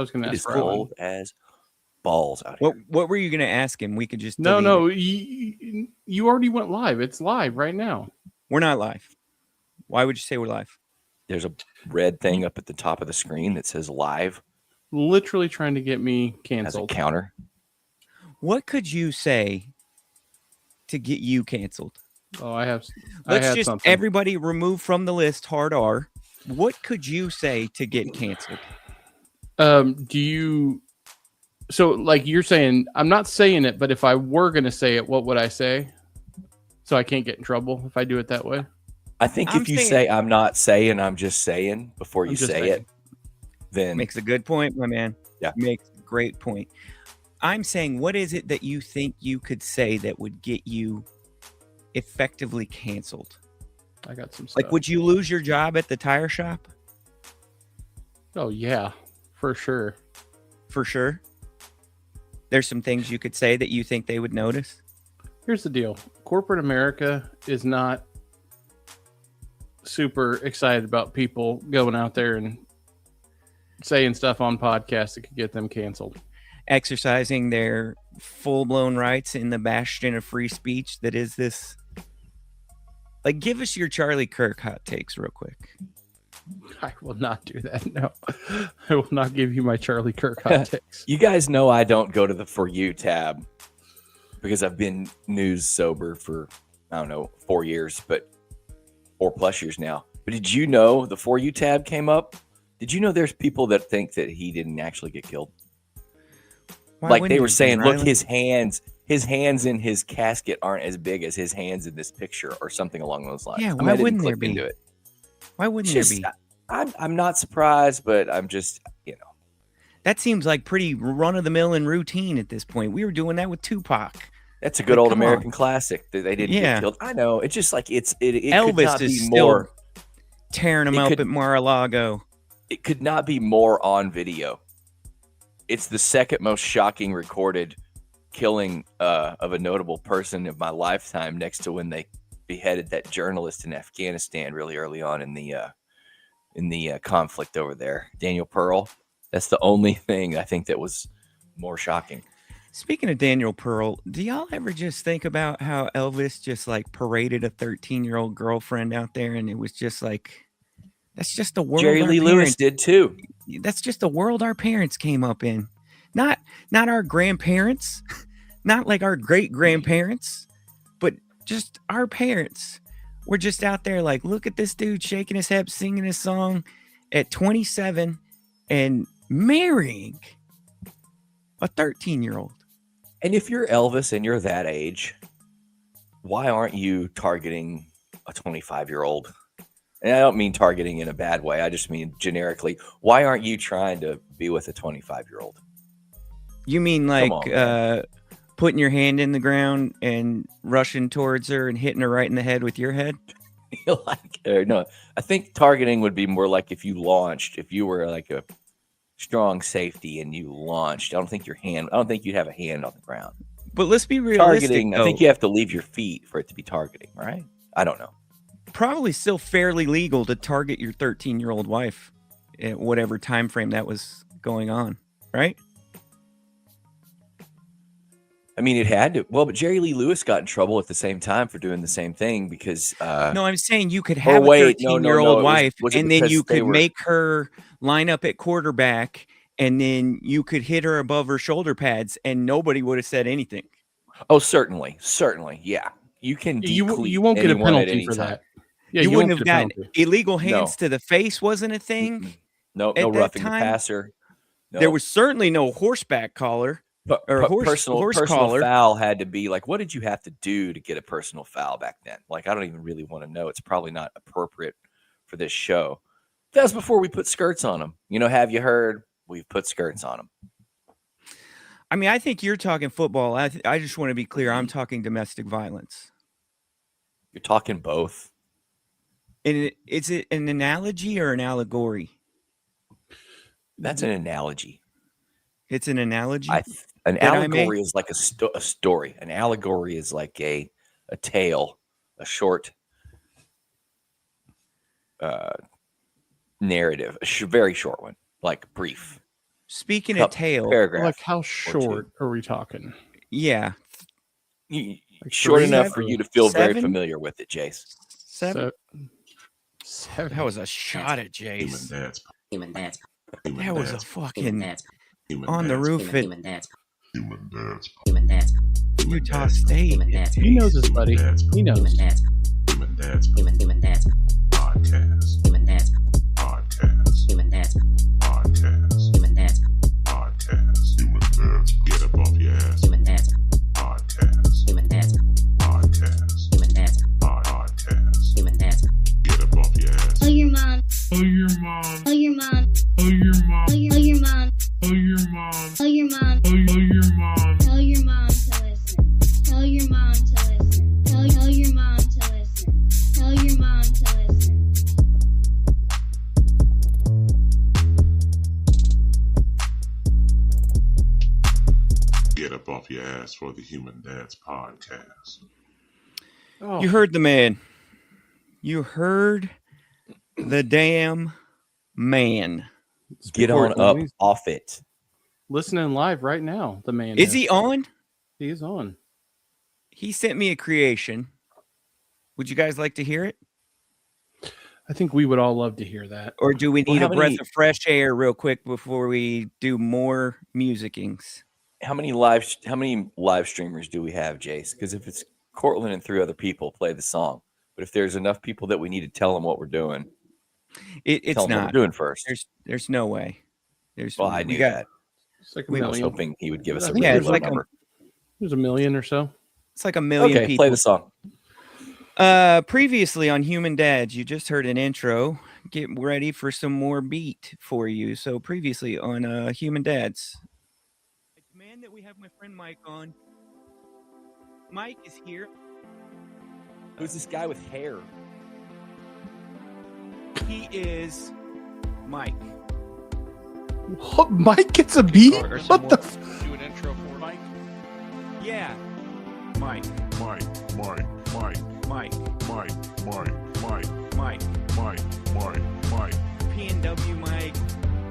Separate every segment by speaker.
Speaker 1: I was going to
Speaker 2: It
Speaker 1: ask
Speaker 2: is
Speaker 1: Rylan.
Speaker 2: cold as balls out here.
Speaker 3: What were you going to ask him? We could just
Speaker 1: No,
Speaker 3: delete
Speaker 1: no,
Speaker 3: it.
Speaker 1: you already went live. It's live right now.
Speaker 3: We're not live. Why would you say we're live?
Speaker 2: There's a red thing up at the top of the screen that says live
Speaker 1: Literally trying to get me
Speaker 2: as a
Speaker 1: canceled.
Speaker 2: counter.
Speaker 3: What could you say to get you canceled?
Speaker 1: Oh, I had
Speaker 3: Just
Speaker 1: something.
Speaker 3: everybody remove from the list hard R. What could you say to get canceled?
Speaker 1: Do you? So, like you're saying, I'm not saying it, but if I were going to say it, what would I say? So I can't get in trouble if I do it that way.
Speaker 2: I think if you say I'm not saying, I'm just saying before you say it, then
Speaker 3: makes a good point, my man.
Speaker 2: Yeah,
Speaker 3: makes a great point. I'm saying, what is it that you think you could say that would get you effectively canceled?
Speaker 1: I got some stuff.
Speaker 3: Like, would you lose your job at the tire shop?
Speaker 1: Oh, yeah, for sure.
Speaker 3: For sure. There's some things you could say that you think they would notice.
Speaker 1: Here's the deal. Corporate America is not super excited about people going out there and saying stuff on podcasts that could get them canceled.
Speaker 3: Exercising their full-blown rights in the bastion of free speech that is this. Like, give us your Charlie Kirk hot takes real quick.
Speaker 1: I will not do that. No, I will not give you my Charlie Kirk hot takes.
Speaker 2: You guys know I don't go to the For You tab because I've been news sober for, I don't know, 4 years, but 4+ years now. But did you know the For You tab came up? Did you know there's people that think that he didn't actually get killed? Like they were saying, look, his hands in his casket aren't as big as his hands in this picture or something along those lines.
Speaker 3: Yeah, why wouldn't there be?
Speaker 2: Into it.
Speaker 3: Why wouldn't there be?
Speaker 2: I'm not surprised, but I'm just,
Speaker 3: That seems like pretty run-of-the-mill and routine at this point. We were doing that with Tupac.
Speaker 2: That's a good old American classic that they didn't get killed. I know. It's just like it
Speaker 3: Elvis
Speaker 2: could not
Speaker 3: is
Speaker 2: be
Speaker 3: still
Speaker 2: more
Speaker 3: tearing them up at Mar-a-Lago.
Speaker 2: It could not be more on video. It's the second most shocking recorded killing of a notable person of my lifetime, next to when they beheaded that journalist in Afghanistan really early on in the conflict over there, Daniel Pearl. That's the only thing I think that was more shocking.
Speaker 3: Speaking of Daniel Pearl, do y'all ever just think about how Elvis just like paraded a 13-year-old girlfriend out there, and it was just like, that's just the world.
Speaker 2: Jerry Lee Lewis did too.
Speaker 3: That's just the world our parents came up in. Not our grandparents, not like our great-grandparents, but just our parents. We're just out there like, look at this dude shaking his head, singing his song at 27 and marrying a 13-year-old.
Speaker 2: And if you're Elvis and you're that age, why aren't you targeting a 25-year-old? And I don't mean targeting in a bad way. I just mean generically. Why aren't you trying to be with a 25-year-old?
Speaker 3: You mean like putting your hand in the ground and rushing towards her and hitting her right in the head with your head?
Speaker 2: No, I think targeting would be more like if you were like a strong safety and you launched. I don't think you'd have a hand on the ground.
Speaker 3: But let's be realistic.
Speaker 2: Targeting, I think you have to leave your feet for it to be targeting, right? I don't know.
Speaker 3: Probably still fairly legal to target your 13-year-old wife at whatever time frame that was going on, right?
Speaker 2: I mean, it had to. Well, but Jerry Lee Lewis got in trouble at the same time for doing the same thing because.
Speaker 3: No, I'm saying you could have a 13-year-old wife, and then you could make her line up at quarterback, and then you could hit her above her shoulder pads, and nobody would have said anything.
Speaker 2: Oh, certainly, yeah. You can.
Speaker 1: You won't get a penalty for that. Yeah,
Speaker 3: you wouldn't have gotten illegal hands to the face. Wasn't a thing.
Speaker 2: No roughing the passer. No.
Speaker 3: There was certainly no horseback collar. Or
Speaker 2: personal foul had to be like, what did you have to do to get a personal foul back then? Like, I don't even really want to know. It's probably not appropriate for this show. That was before we put skirts on them. Have you heard? We've put skirts on them.
Speaker 3: I mean, I think you're talking football. I just want to be clear. I'm talking domestic violence.
Speaker 2: You're talking both.
Speaker 3: And is it an analogy or an allegory?
Speaker 2: That's an analogy.
Speaker 3: It's an analogy?
Speaker 2: An allegory is like a story. An allegory is like a tale, a short narrative, very short one, like brief.
Speaker 3: Speaking of
Speaker 2: Couple
Speaker 3: tail,
Speaker 2: paragraph.
Speaker 1: Like how short are we talking?
Speaker 3: yeah,
Speaker 1: Like
Speaker 2: Short
Speaker 1: 3,
Speaker 2: enough for you to feel very
Speaker 3: 7?
Speaker 2: familiar with it, Jace.
Speaker 3: 7.
Speaker 1: Seven.
Speaker 3: That was a shot at
Speaker 4: Human
Speaker 3: Jace.
Speaker 4: dads.
Speaker 5: Human dads.
Speaker 4: Human
Speaker 3: That was a
Speaker 4: dads.
Speaker 3: fucking
Speaker 5: dads.
Speaker 4: Human
Speaker 3: on the
Speaker 4: dads.
Speaker 3: roof at
Speaker 5: Human dads.
Speaker 4: Human dads.
Speaker 5: Human dads.
Speaker 4: Human
Speaker 3: Utah
Speaker 4: dads.
Speaker 3: State.
Speaker 5: Human dads.
Speaker 1: He knows his buddy.
Speaker 4: Human dads.
Speaker 1: He knows.
Speaker 5: Human dads.
Speaker 4: Human dads.
Speaker 5: Human dads.
Speaker 4: Podcast.
Speaker 5: Human dads.
Speaker 4: Podcast.
Speaker 5: Human dads.
Speaker 4: Podcast.
Speaker 5: Human dads.
Speaker 4: Podcast. Human dads. Get up off your ass.
Speaker 5: Human dads.
Speaker 4: Podcast.
Speaker 5: Human dads.
Speaker 4: Podcast.
Speaker 5: Human dads.
Speaker 4: Podcast.
Speaker 5: Human dads.
Speaker 4: Get up off your ass.
Speaker 6: Tell your mom.
Speaker 4: Tell your mom.
Speaker 6: Tell your mom.
Speaker 4: Tell your mom.
Speaker 6: Tell your mom.
Speaker 4: Tell your mom.
Speaker 6: Tell your mom.
Speaker 4: Tell your mom.
Speaker 6: Tell your mom to listen. Tell your mom to listen. Tell your mom to listen. Tell your mom to listen.
Speaker 4: Get up off your ass for the Human Dads Podcast.
Speaker 1: Oh,
Speaker 3: You heard the man. You heard the damn man.
Speaker 2: Get on
Speaker 1: recording.
Speaker 2: up
Speaker 1: He's
Speaker 2: off it.
Speaker 1: listening live right now. The man
Speaker 3: Is he on?
Speaker 1: He is on.
Speaker 3: He sent me a creation. Would you guys like to hear it?
Speaker 1: I think we would all love to hear that.
Speaker 3: Or do we
Speaker 2: Well,
Speaker 3: need
Speaker 2: how
Speaker 3: a breath
Speaker 2: many-
Speaker 3: of fresh air real quick before we do more musicings?
Speaker 2: How many live streamers do we have, Jace? Because if it's Cortland and 3 other people, play the song. But if there's enough people that we need to tell them what we're doing,
Speaker 3: It's
Speaker 2: tell them what
Speaker 3: not.
Speaker 2: we're doing first.
Speaker 3: There's no way.
Speaker 2: Well, I
Speaker 3: we
Speaker 2: knew
Speaker 3: got-
Speaker 2: that.
Speaker 1: It's like a
Speaker 3: We-
Speaker 2: I was
Speaker 1: million.
Speaker 2: hoping he would give us a
Speaker 1: Yeah,
Speaker 2: really
Speaker 3: it's
Speaker 2: low
Speaker 3: like
Speaker 2: number.
Speaker 1: There's a million or so.
Speaker 3: It's like a million
Speaker 2: Okay,
Speaker 3: people.
Speaker 2: play the song.
Speaker 3: Previously on Human Dads, you just heard an intro. Get ready for some more beat for you. So previously on Human Dads, I demand that we have my friend Mike on. Mike is here.
Speaker 2: Who's this guy with hair?
Speaker 3: He is Mike.
Speaker 1: What, Mike gets a beat? What the?
Speaker 7: Do an intro for Mike.
Speaker 3: Yeah, Mike,
Speaker 4: Mike, Mike, Mike,
Speaker 3: Mike,
Speaker 4: Mike, Mike, Mike,
Speaker 3: Mike,
Speaker 4: Mike, Mike, Mike.
Speaker 3: PNW Mike.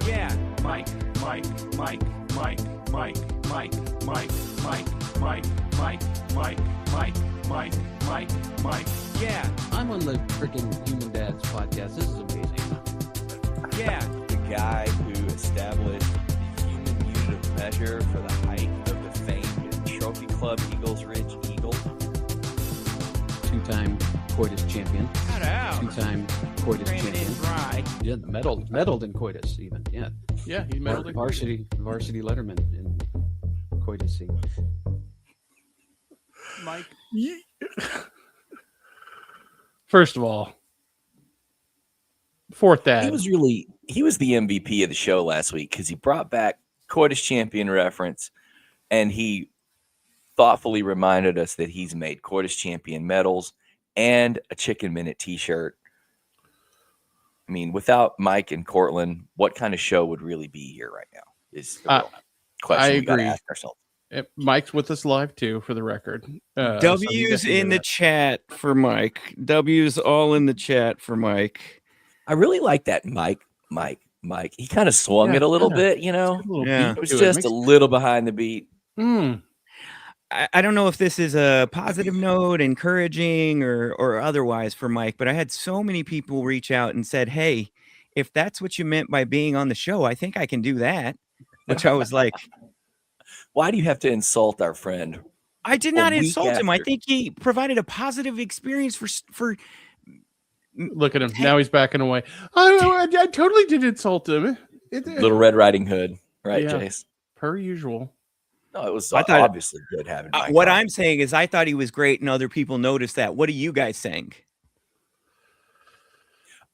Speaker 3: Yeah, Mike, Mike, Mike, Mike, Mike, Mike, Mike, Mike, Mike, Mike, Mike, Mike, Mike, Mike, Mike. Yeah,
Speaker 7: I'm on the freaking Human Dads podcast. This is amazing.
Speaker 3: yeah.
Speaker 2: The guy who established the human unit of measure for the height of the famed Trophy Club Eagles Ridge Eagle.
Speaker 7: Two-time coitus champion.
Speaker 3: Shout out.
Speaker 7: Two-time coitus
Speaker 3: Cramming
Speaker 7: champion.
Speaker 3: in dry.
Speaker 7: Yeah, medaled in coitus even. Yeah,
Speaker 1: Yeah, he medaled it.
Speaker 7: varsity letterman in coitus.
Speaker 1: Mike. First of all, fourth dad.
Speaker 2: He was the MVP of the show last week because he brought back coitus champion reference, and he thoughtfully reminded us that he's made coitus champion medals and a Chicken Minute T-shirt. I mean, without Mike and Cortland, what kind of show would really be here right now? Is the real question we got to
Speaker 1: agree.
Speaker 2: ask ourselves.
Speaker 1: Mike's with us live too, for the record. So you
Speaker 3: W's
Speaker 1: guys can
Speaker 3: in
Speaker 1: do
Speaker 3: the
Speaker 1: that.
Speaker 3: chat for Mike. W's all in the chat for Mike.
Speaker 2: I really like that Mike. He kind of swung
Speaker 1: Yeah,
Speaker 2: it a little
Speaker 1: yeah.
Speaker 2: bit, you know.
Speaker 1: Good little
Speaker 3: Yeah.
Speaker 1: beat
Speaker 2: It was
Speaker 1: to
Speaker 2: just
Speaker 1: Makes-
Speaker 2: a little behind the beat.
Speaker 1: Mm.
Speaker 3: I don't know if this is a positive note, encouraging or otherwise for Mike, but I had so many people reach out and said, "Hey, if that's what you meant by being on the show, I think I can do that." Which I was like,
Speaker 2: Why do you have to insult our friend?
Speaker 3: I did
Speaker 2: A
Speaker 3: not
Speaker 2: week
Speaker 3: insult him. I
Speaker 2: after.
Speaker 3: think he provided a positive experience for
Speaker 1: Look at him. Now he's backing away. I totally did insult him.
Speaker 2: Little Red Riding Hood, right,
Speaker 1: Yeah.
Speaker 2: Jace?
Speaker 1: Per usual.
Speaker 2: No, it was
Speaker 3: I thought-
Speaker 2: obviously good having Mike
Speaker 3: what
Speaker 2: on.
Speaker 3: I'm saying is I thought he was great and other people noticed that. What are you guys saying?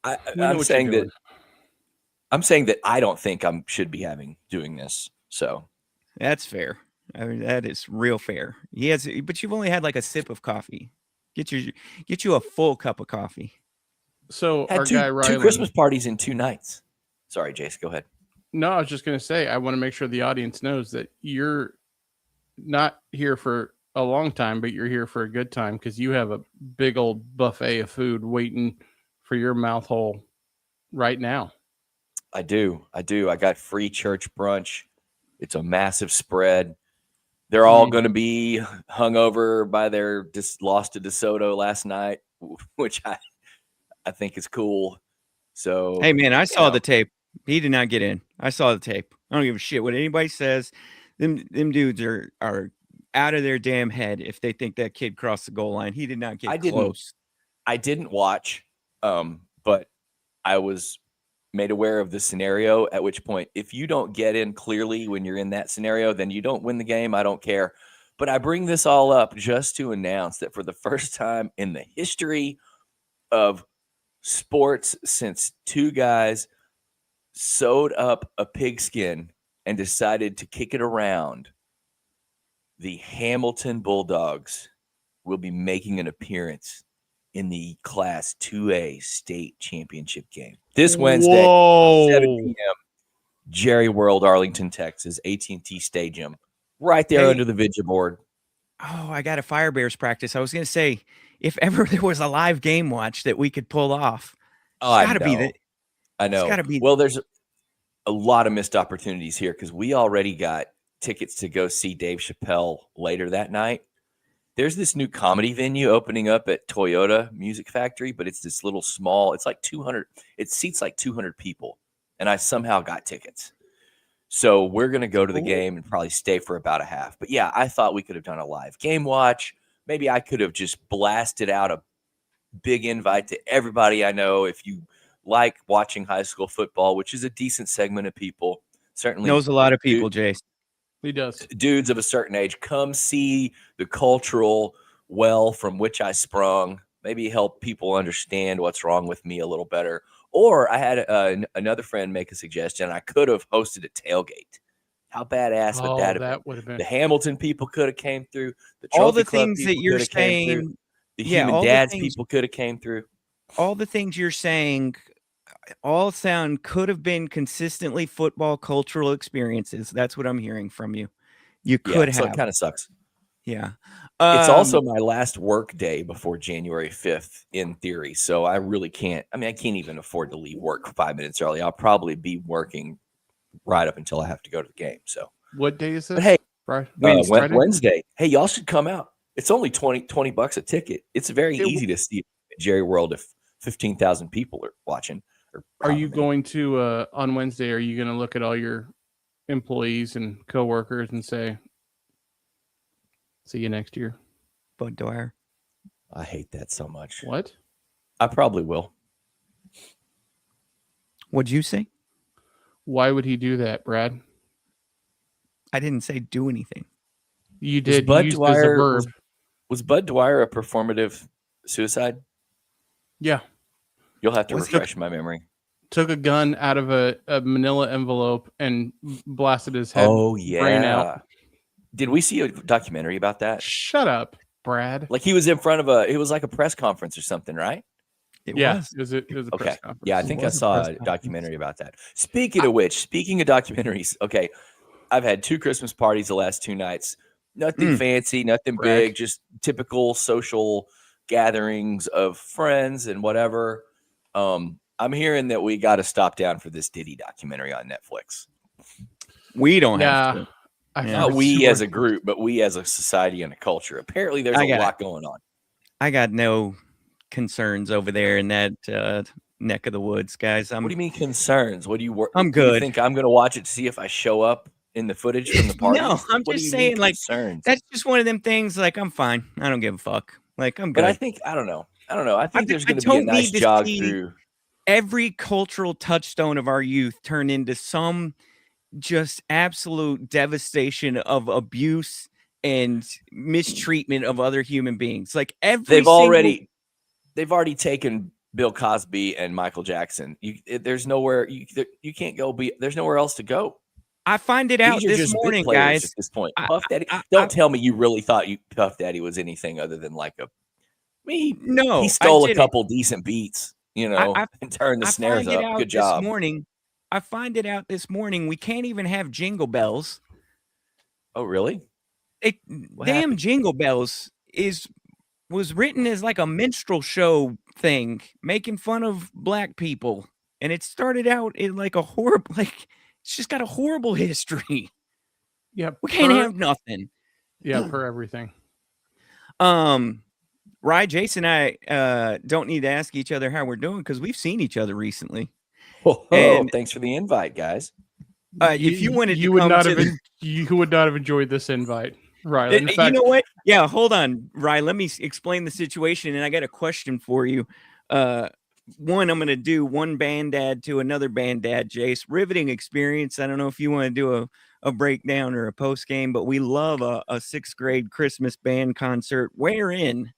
Speaker 1: We know
Speaker 2: I'm
Speaker 1: what you're
Speaker 2: saying that
Speaker 1: doing.
Speaker 2: I don't think I should be doing this. So
Speaker 3: That's fair. I mean, that is real fair. He has, but you've only had like a sip of coffee. Get you a full cup of coffee.
Speaker 1: So
Speaker 2: had
Speaker 1: our
Speaker 2: two,
Speaker 1: guy
Speaker 2: two
Speaker 1: Rylan.
Speaker 2: Christmas parties in 2 nights. Sorry, Jace, go ahead.
Speaker 1: No, I was just going to say, I want to make sure the audience knows that you're not here for a long time, but you're here for a good time because you have a big old buffet of food waiting for your mouth hole right now.
Speaker 2: I do. I got free church brunch. It's a massive spread. They're all going to be hungover by their just lost to DeSoto last night, which I think is cool. So
Speaker 3: Hey man, I
Speaker 2: you
Speaker 3: saw
Speaker 2: know,
Speaker 3: the tape. He did not get in. I saw the tape. I don't give a shit what anybody says. Them dudes are out of their damn head if they think that kid crossed the goal line. He did not get close.
Speaker 2: I didn't watch, but I was made aware of the scenario, at which point, if you don't get in clearly when you're in that scenario, then you don't win the game. I don't care. But I bring this all up just to announce that for the first time in the history of sports, since two guys sewed up a pigskin and decided to kick it around, the Hamilton Bulldogs will be making an appearance in the Class 2A state championship game this Wednesday, 7 p.m. Jerry World, Arlington, Texas, AT&T Stadium, right there under the Vidya board.
Speaker 3: Oh, I got a Fire Bears practice. I was going to say, if ever there was a live game watch that we could pull off,
Speaker 2: I
Speaker 3: gotta be that.
Speaker 2: I know.
Speaker 3: It's gotta be.
Speaker 2: Well, there's a lot of missed opportunities here because we already got tickets to go see Dave Chappelle later that night. There's this new comedy venue opening up at Toyota Music Factory, but it's this little small, it's like 200, it seats like 200 people. And I somehow got tickets. So we're going to go to the game and probably stay for about a half. But yeah, I thought we could have done a live game watch. Maybe I could have just blasted out a big invite to everybody I know. If you like watching high school football, which is a decent segment of people, certainly
Speaker 3: Knows a lot of people, Jace.
Speaker 1: He does.
Speaker 2: Dudes of a certain age, come see the cultural well from which I sprung. Maybe help people understand what's wrong with me a little better. Or I had another friend make a suggestion. I could have hosted a tailgate. How badass would that have been?
Speaker 1: Would have been.
Speaker 2: The Hamilton people could have came through. The
Speaker 3: All the
Speaker 2: Trophy Club
Speaker 3: things that
Speaker 2: people
Speaker 3: you're
Speaker 2: could have came through.
Speaker 3: saying,
Speaker 2: The
Speaker 3: yeah,
Speaker 2: Human
Speaker 3: all the
Speaker 2: Dads
Speaker 3: things-
Speaker 2: people could have came through.
Speaker 3: all the things you're saying all sound could have been consistently football cultural experiences. That's what I'm hearing from you. You could
Speaker 2: So
Speaker 3: have.
Speaker 2: it kind of sucks.
Speaker 3: Yeah.
Speaker 2: It's also my last work day before January 5th in theory. So I really can't. I mean, I can't even afford to leave work 5 minutes early. I'll probably be working right up until I have to go to the game. So
Speaker 1: What day is it?
Speaker 2: But hey,
Speaker 1: Friday?
Speaker 2: Wednesday. Hey, y'all should come out. It's only $20 a ticket. It's very easy to see at Jerry World if 15,000 people are watching.
Speaker 1: Are you going to on Wednesday? Are you going to look at all your employees and coworkers and say, "See you next year"?
Speaker 3: Bud Dwyer.
Speaker 2: I hate that so much.
Speaker 1: What?
Speaker 2: I probably will.
Speaker 3: What'd you say?
Speaker 1: Why would he do that, Brad?
Speaker 3: I didn't say do anything.
Speaker 1: You
Speaker 2: Was
Speaker 1: did.
Speaker 2: Bud
Speaker 1: You used it as a
Speaker 2: Dwyer-
Speaker 1: verb.
Speaker 2: Was Bud Dwyer a performative suicide?
Speaker 1: Yeah.
Speaker 2: You'll have to
Speaker 3: Was he-
Speaker 2: refresh my memory.
Speaker 1: Took a gun out of a manila envelope and blasted his head.
Speaker 2: Oh,
Speaker 1: brain out.
Speaker 2: yeah. Did we see a documentary about that?
Speaker 1: Shut up, Brad.
Speaker 2: Like he was in front of it was like a press conference or something, right?
Speaker 3: It
Speaker 1: Yeah,
Speaker 3: was.
Speaker 1: it was a
Speaker 2: Okay.
Speaker 1: press conference.
Speaker 2: Yeah, I
Speaker 3: It
Speaker 2: think I
Speaker 3: was a
Speaker 2: saw
Speaker 3: press
Speaker 2: a
Speaker 3: conference.
Speaker 2: documentary about that. Speaking of documentaries, okay, I've had 2 Christmas parties the last 2 nights. Nothing fancy, nothing
Speaker 1: Brag.
Speaker 2: big, just typical social gatherings of friends and whatever. I'm hearing that we got to stop down for this Diddy documentary on Netflix.
Speaker 3: We don't have
Speaker 1: Yeah.
Speaker 3: to.
Speaker 1: I
Speaker 3: Yeah.
Speaker 2: Not
Speaker 1: thought
Speaker 2: we
Speaker 1: you
Speaker 2: as
Speaker 1: were-
Speaker 2: a group, but we as a society and a culture. Apparently, there's
Speaker 3: I
Speaker 2: a
Speaker 3: got
Speaker 2: lot going on.
Speaker 3: I got no concerns over there in that neck of the woods, guys.
Speaker 2: What do you mean concerns? What do you work?
Speaker 3: I'm
Speaker 2: what do you
Speaker 3: good.
Speaker 2: think I'm going to watch it to see if I show up in the footage from the party?
Speaker 3: No, I'm
Speaker 2: What do
Speaker 3: just
Speaker 2: you
Speaker 3: saying,
Speaker 2: mean
Speaker 3: like,
Speaker 2: concerns?
Speaker 3: That's just one of them things. Like, I'm fine. I don't give a fuck. Like, I'm good.
Speaker 2: But I think I don't know. I think there's
Speaker 3: I
Speaker 2: going to be a
Speaker 3: don't
Speaker 2: nice
Speaker 3: need to
Speaker 2: jog
Speaker 3: see-
Speaker 2: through.
Speaker 3: Every cultural touchstone of our youth turned into some just absolute devastation of abuse and mistreatment of other human beings. Like
Speaker 2: They've already taken Bill Cosby and Michael Jackson. There's nowhere you can't go. There's nowhere else to go.
Speaker 3: I find it out
Speaker 2: These are
Speaker 3: this
Speaker 2: just bit
Speaker 3: morning,
Speaker 2: players
Speaker 3: guys.
Speaker 2: At this point,
Speaker 3: I-
Speaker 2: Puff Daddy.
Speaker 3: I-
Speaker 2: Don't tell me you really thought Puff Daddy was anything other than like a.
Speaker 3: No,
Speaker 2: He stole
Speaker 3: I
Speaker 2: a
Speaker 3: didn't.
Speaker 2: couple decent beats,
Speaker 3: I-
Speaker 2: and turned the
Speaker 3: I
Speaker 2: snares
Speaker 3: find it
Speaker 2: up.
Speaker 3: out
Speaker 2: Good
Speaker 3: this
Speaker 2: job.
Speaker 3: morning. I find it out this morning. We can't even have jingle bells.
Speaker 2: Oh, really? What
Speaker 3: Damn
Speaker 2: happened?
Speaker 3: Jingle Bells was written as like a minstrel show thing, making fun of black people and it started out in like a horrible, like it's just got a horrible history.
Speaker 1: Yeah,
Speaker 3: We can't have nothing.
Speaker 1: per everything.
Speaker 3: Rye, Jason, and I don't need to ask each other how we're doing because we've seen each other recently.
Speaker 2: Oh,
Speaker 3: And-
Speaker 2: thanks for the invite, guys.
Speaker 3: If you wanted
Speaker 1: you
Speaker 3: to
Speaker 1: would
Speaker 3: come
Speaker 1: not
Speaker 3: to
Speaker 1: have
Speaker 3: the-
Speaker 1: you would not have enjoyed this invite, right? In
Speaker 3: you
Speaker 1: fact,
Speaker 3: know what? Yeah, hold on, Rye. Let me explain the situation, and I got a question for you. One, I'm going to do one band dad to another band dad, Jace. Riveting experience. I don't know if you want to do a breakdown or a post game, but we love a sixth grade Christmas band concert wherein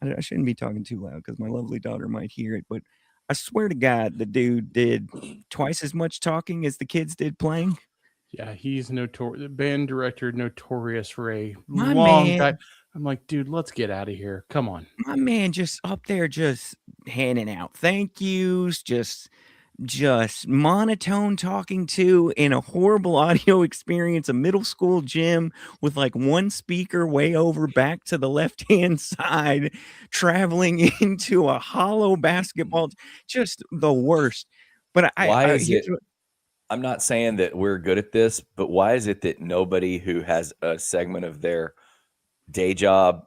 Speaker 3: I shouldn't be talking too loud because my lovely daughter might hear it, but I swear to God, the dude did twice as much talking as the kids did playing.
Speaker 1: yeah, he's the band director, notorious for a
Speaker 3: My
Speaker 1: long
Speaker 3: man.
Speaker 1: time. I'm like, dude, let's get out of here. Come on.
Speaker 3: My man just up there just handing out thank yous, just monotone talking to in a horrible audio experience, a middle school gym with like one speaker way over back to the left hand side, traveling into a hollow basketball, just the worst. But
Speaker 2: Why is
Speaker 3: here's
Speaker 2: it? I'm not saying that we're good at this, but why is it that nobody who has a segment of their day job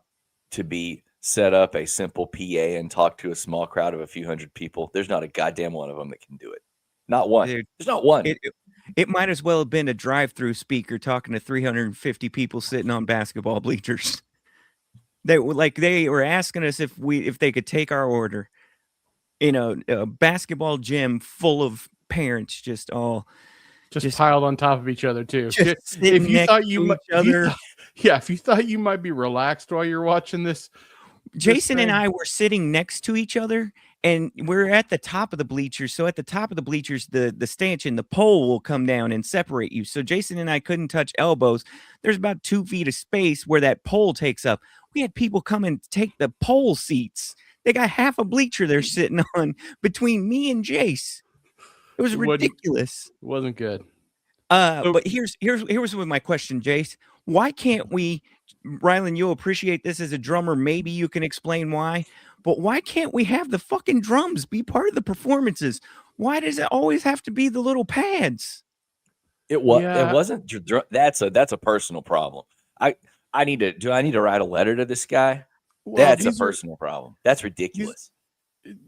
Speaker 2: to be set up a simple PA and talk to a small crowd of a few hundred people? There's not a goddamn one of them that can do it. Not one.
Speaker 3: Dude,
Speaker 2: There's not one.
Speaker 3: it might as well have been a drive-through speaker talking to 350 people sitting on basketball bleachers. They were asking us if they could take our order in a basketball gym full of parents, just
Speaker 1: Piled on top of each other too.
Speaker 3: just sitting
Speaker 1: If you
Speaker 3: next
Speaker 1: thought
Speaker 3: to
Speaker 1: you might,
Speaker 3: each other.
Speaker 1: if you thought you might be relaxed while you're watching this,
Speaker 3: Jason and
Speaker 1: thing.
Speaker 3: I were sitting next to each other, and we're at the top of the bleachers. So at the top of the bleachers, the stanchion, the pole will come down and separate you. So Jason and I couldn't touch elbows. There's about 2 feet of space where that pole takes up. We had people come and take the pole seats. They got half a bleacher they're sitting on between me and Jace. It was
Speaker 1: It wasn't-
Speaker 3: ridiculous.
Speaker 1: it wasn't good.
Speaker 3: But here's what my question, Jace. Why can't we, Rylan, you'll appreciate this as a drummer. Maybe you can explain why, but why can't we have the fucking drums be part of the performances? Why does it always have to be the little pads?
Speaker 2: It was.
Speaker 1: Yeah.
Speaker 2: It wasn't. That's a personal problem. I need to write a letter to this guy?
Speaker 1: Well,
Speaker 2: That's a
Speaker 1: these are-
Speaker 2: personal problem. That's ridiculous.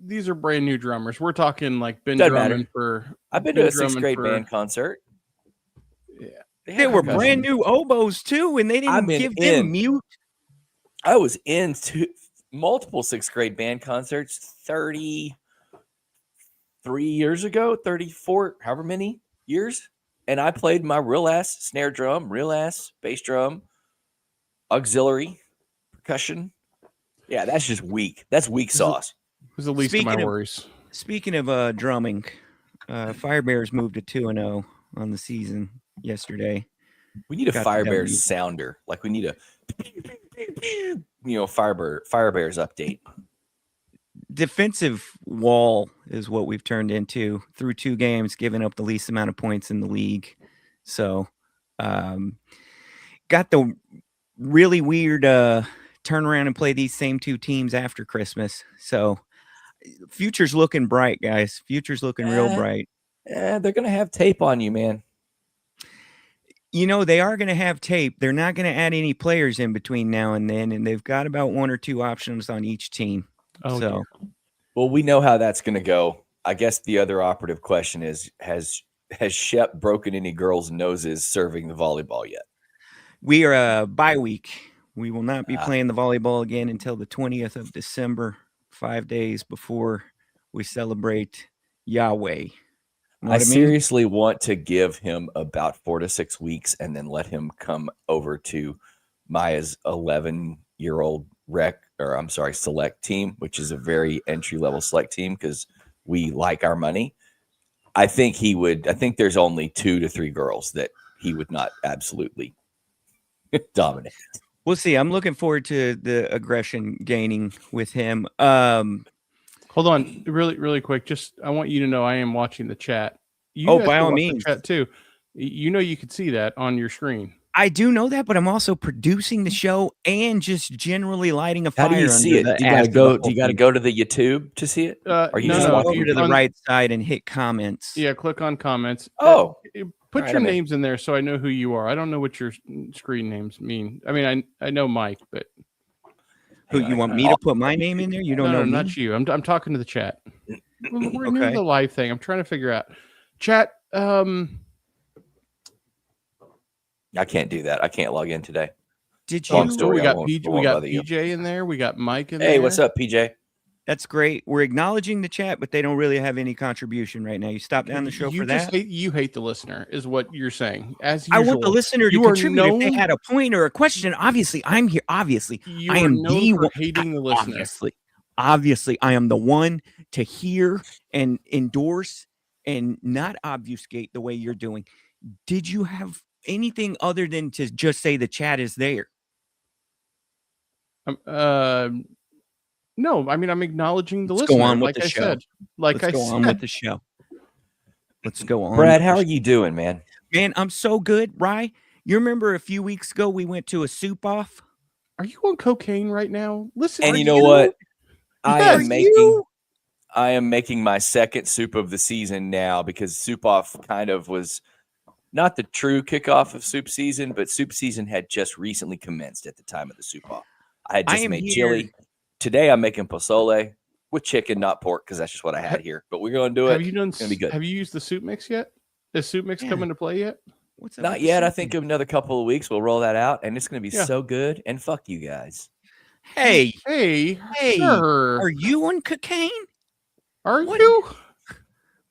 Speaker 1: These are brand new drummers. We're talking like been
Speaker 2: Doesn't
Speaker 1: drumming
Speaker 2: matter.
Speaker 1: for.
Speaker 2: I've been
Speaker 1: been
Speaker 2: to a sixth
Speaker 1: drumming
Speaker 2: grade
Speaker 1: for-
Speaker 2: band concert.
Speaker 1: Yeah.
Speaker 2: They
Speaker 3: They
Speaker 2: had
Speaker 3: were
Speaker 2: percussion.
Speaker 3: brand new oboes too, and they didn't
Speaker 2: I've been
Speaker 3: give them
Speaker 2: in.
Speaker 3: mute.
Speaker 2: I was in multiple sixth grade band concerts 33 years ago, 34, however many years. And I played my real ass snare drum, real ass bass drum, auxiliary, percussion. Yeah, that's just weak. That's weak sauce.
Speaker 1: It was the least of my
Speaker 3: Speaking of-
Speaker 1: worries.
Speaker 3: Speaking of drumming, Fire Bears moved to 2-0 on the season yesterday.
Speaker 2: We need a
Speaker 3: Got the
Speaker 2: Fire
Speaker 3: W.
Speaker 2: Bears sounder. Like we need a Fire Bears update.
Speaker 3: Defensive wall is what we've turned into through 2 games, giving up the least amount of points in the league. So, got the really weird turn around and play these same 2 teams after Christmas. So, future's looking bright, guys. Future's looking real bright.
Speaker 2: They're gonna have tape on you, man.
Speaker 3: They are going to have tape. They're not going to add any players in between now and then, and they've got about 1 or 2 options on each team.
Speaker 1: Oh,
Speaker 3: so,
Speaker 1: dear.
Speaker 2: Well, we know how that's gonna go. I guess the other operative question is: Has Shep broken any girls' noses serving the volleyball yet?
Speaker 3: we are a bye week. We will not be
Speaker 2: Ah.
Speaker 3: playing the volleyball again until the 20th of December, 5 days before we celebrate Yahweh. Know
Speaker 2: I
Speaker 3: what
Speaker 2: seriously want to give him about 4 to 6 weeks and then let him come over to Maya's 11-year-old select team, which is a very entry-level select team because we like our money. I think there's only 2 to 3 girls that he would not absolutely dominate.
Speaker 3: We'll see. I'm looking forward to the aggression gaining with him.
Speaker 1: Hold on, really quick. Just I want you to know I am watching the chat. You
Speaker 3: Oh,
Speaker 1: guys
Speaker 3: by
Speaker 1: can
Speaker 3: all
Speaker 1: watch the
Speaker 3: means.
Speaker 1: chat too. You know you could see that on your screen.
Speaker 3: I do know that, but I'm also producing the show and just generally lighting a
Speaker 2: How
Speaker 3: fire
Speaker 2: do you see
Speaker 3: under
Speaker 2: it?
Speaker 3: the
Speaker 2: Do you
Speaker 3: ass
Speaker 2: gotta
Speaker 3: of the
Speaker 2: go?
Speaker 3: whole
Speaker 2: Do you gotta
Speaker 3: thing.
Speaker 2: go to the YouTube to see it? Or you
Speaker 1: no,
Speaker 2: just
Speaker 3: Go
Speaker 1: no.
Speaker 2: watch
Speaker 3: over to the
Speaker 1: on-
Speaker 3: right side and hit comments.
Speaker 1: Yeah, click on comments.
Speaker 2: Oh,
Speaker 1: Put
Speaker 2: Alright,
Speaker 1: your
Speaker 2: I'm in.
Speaker 1: names in there so I know who you are. I don't know what your screen names mean. I mean, I know Mike, but
Speaker 3: Who
Speaker 2: Hang
Speaker 3: you
Speaker 2: on,
Speaker 3: want
Speaker 2: I
Speaker 3: me
Speaker 2: can-
Speaker 3: to put my name in there? You don't
Speaker 1: no,
Speaker 3: know me.
Speaker 1: not you. I'm talking to the chat. We're new to
Speaker 3: Okay.
Speaker 1: the live thing. I'm trying to figure out chat.
Speaker 2: I can't do that. I can't log in today.
Speaker 3: Did
Speaker 2: Long
Speaker 3: you?
Speaker 2: story.
Speaker 1: We
Speaker 2: I
Speaker 1: got
Speaker 2: won't-
Speaker 1: PJ.
Speaker 2: I
Speaker 1: We
Speaker 2: won't
Speaker 1: got
Speaker 2: bother you.
Speaker 1: PJ in there. We got Mike in there.
Speaker 2: Hey, what's up, PJ?
Speaker 3: That's great. We're acknowledging the chat, but they don't really have any contribution right now. You stopped down the show
Speaker 1: you
Speaker 3: for
Speaker 1: just
Speaker 3: that.
Speaker 1: hate the listener, is what you're saying. As
Speaker 3: I
Speaker 1: usual,
Speaker 3: want the listener to
Speaker 1: you are
Speaker 3: contribute if they
Speaker 1: known-
Speaker 3: had a point or a question. Obviously, I'm here. Obviously,
Speaker 1: you
Speaker 3: I
Speaker 1: are
Speaker 3: am
Speaker 1: known
Speaker 3: the
Speaker 1: for
Speaker 3: one.
Speaker 1: hating the listener.
Speaker 3: Obviously, I am the one to hear and endorse and not obfuscate the way you're doing. Did you have anything other than to just say the chat is there?
Speaker 1: No, I mean I'm acknowledging the
Speaker 3: Let's go
Speaker 1: listener.
Speaker 3: on with
Speaker 1: Like
Speaker 3: the
Speaker 1: I
Speaker 3: show.
Speaker 1: said,
Speaker 3: Let's go on with the show. Let's go on.
Speaker 2: Brad,
Speaker 3: with
Speaker 2: how
Speaker 3: the
Speaker 2: are you doing, man?
Speaker 3: Man, I'm so good, Rye. You remember a few weeks ago we went to a soup off?
Speaker 1: Are you on cocaine right now? Listen,
Speaker 2: And
Speaker 1: are
Speaker 2: you know what? I
Speaker 1: Yes,
Speaker 2: am making my second soup of the season now because soup off kind of was not the true kickoff of soup season, but soup season had just recently commenced at the time of the soup off. I had
Speaker 3: I
Speaker 2: just
Speaker 3: am
Speaker 2: made
Speaker 3: here-
Speaker 2: chili. Today I'm making pozole with chicken, not pork, because that's just what I had here. But we're going to do it.
Speaker 1: Have you done?
Speaker 2: gonna be good.
Speaker 1: Have you used the soup mix yet? Is soup mix
Speaker 3: Yeah.
Speaker 1: come into play yet?
Speaker 3: What's up
Speaker 2: Not
Speaker 3: with the
Speaker 2: yet. I
Speaker 3: soup
Speaker 2: think
Speaker 3: thing?
Speaker 2: in another couple of weeks we'll roll that out, and it's going to be
Speaker 1: Yeah.
Speaker 2: so good. And fuck you guys.
Speaker 3: Hey,
Speaker 1: Hey,
Speaker 3: Hey,
Speaker 1: sir,
Speaker 3: are you on cocaine?
Speaker 1: are
Speaker 3: what-
Speaker 1: you?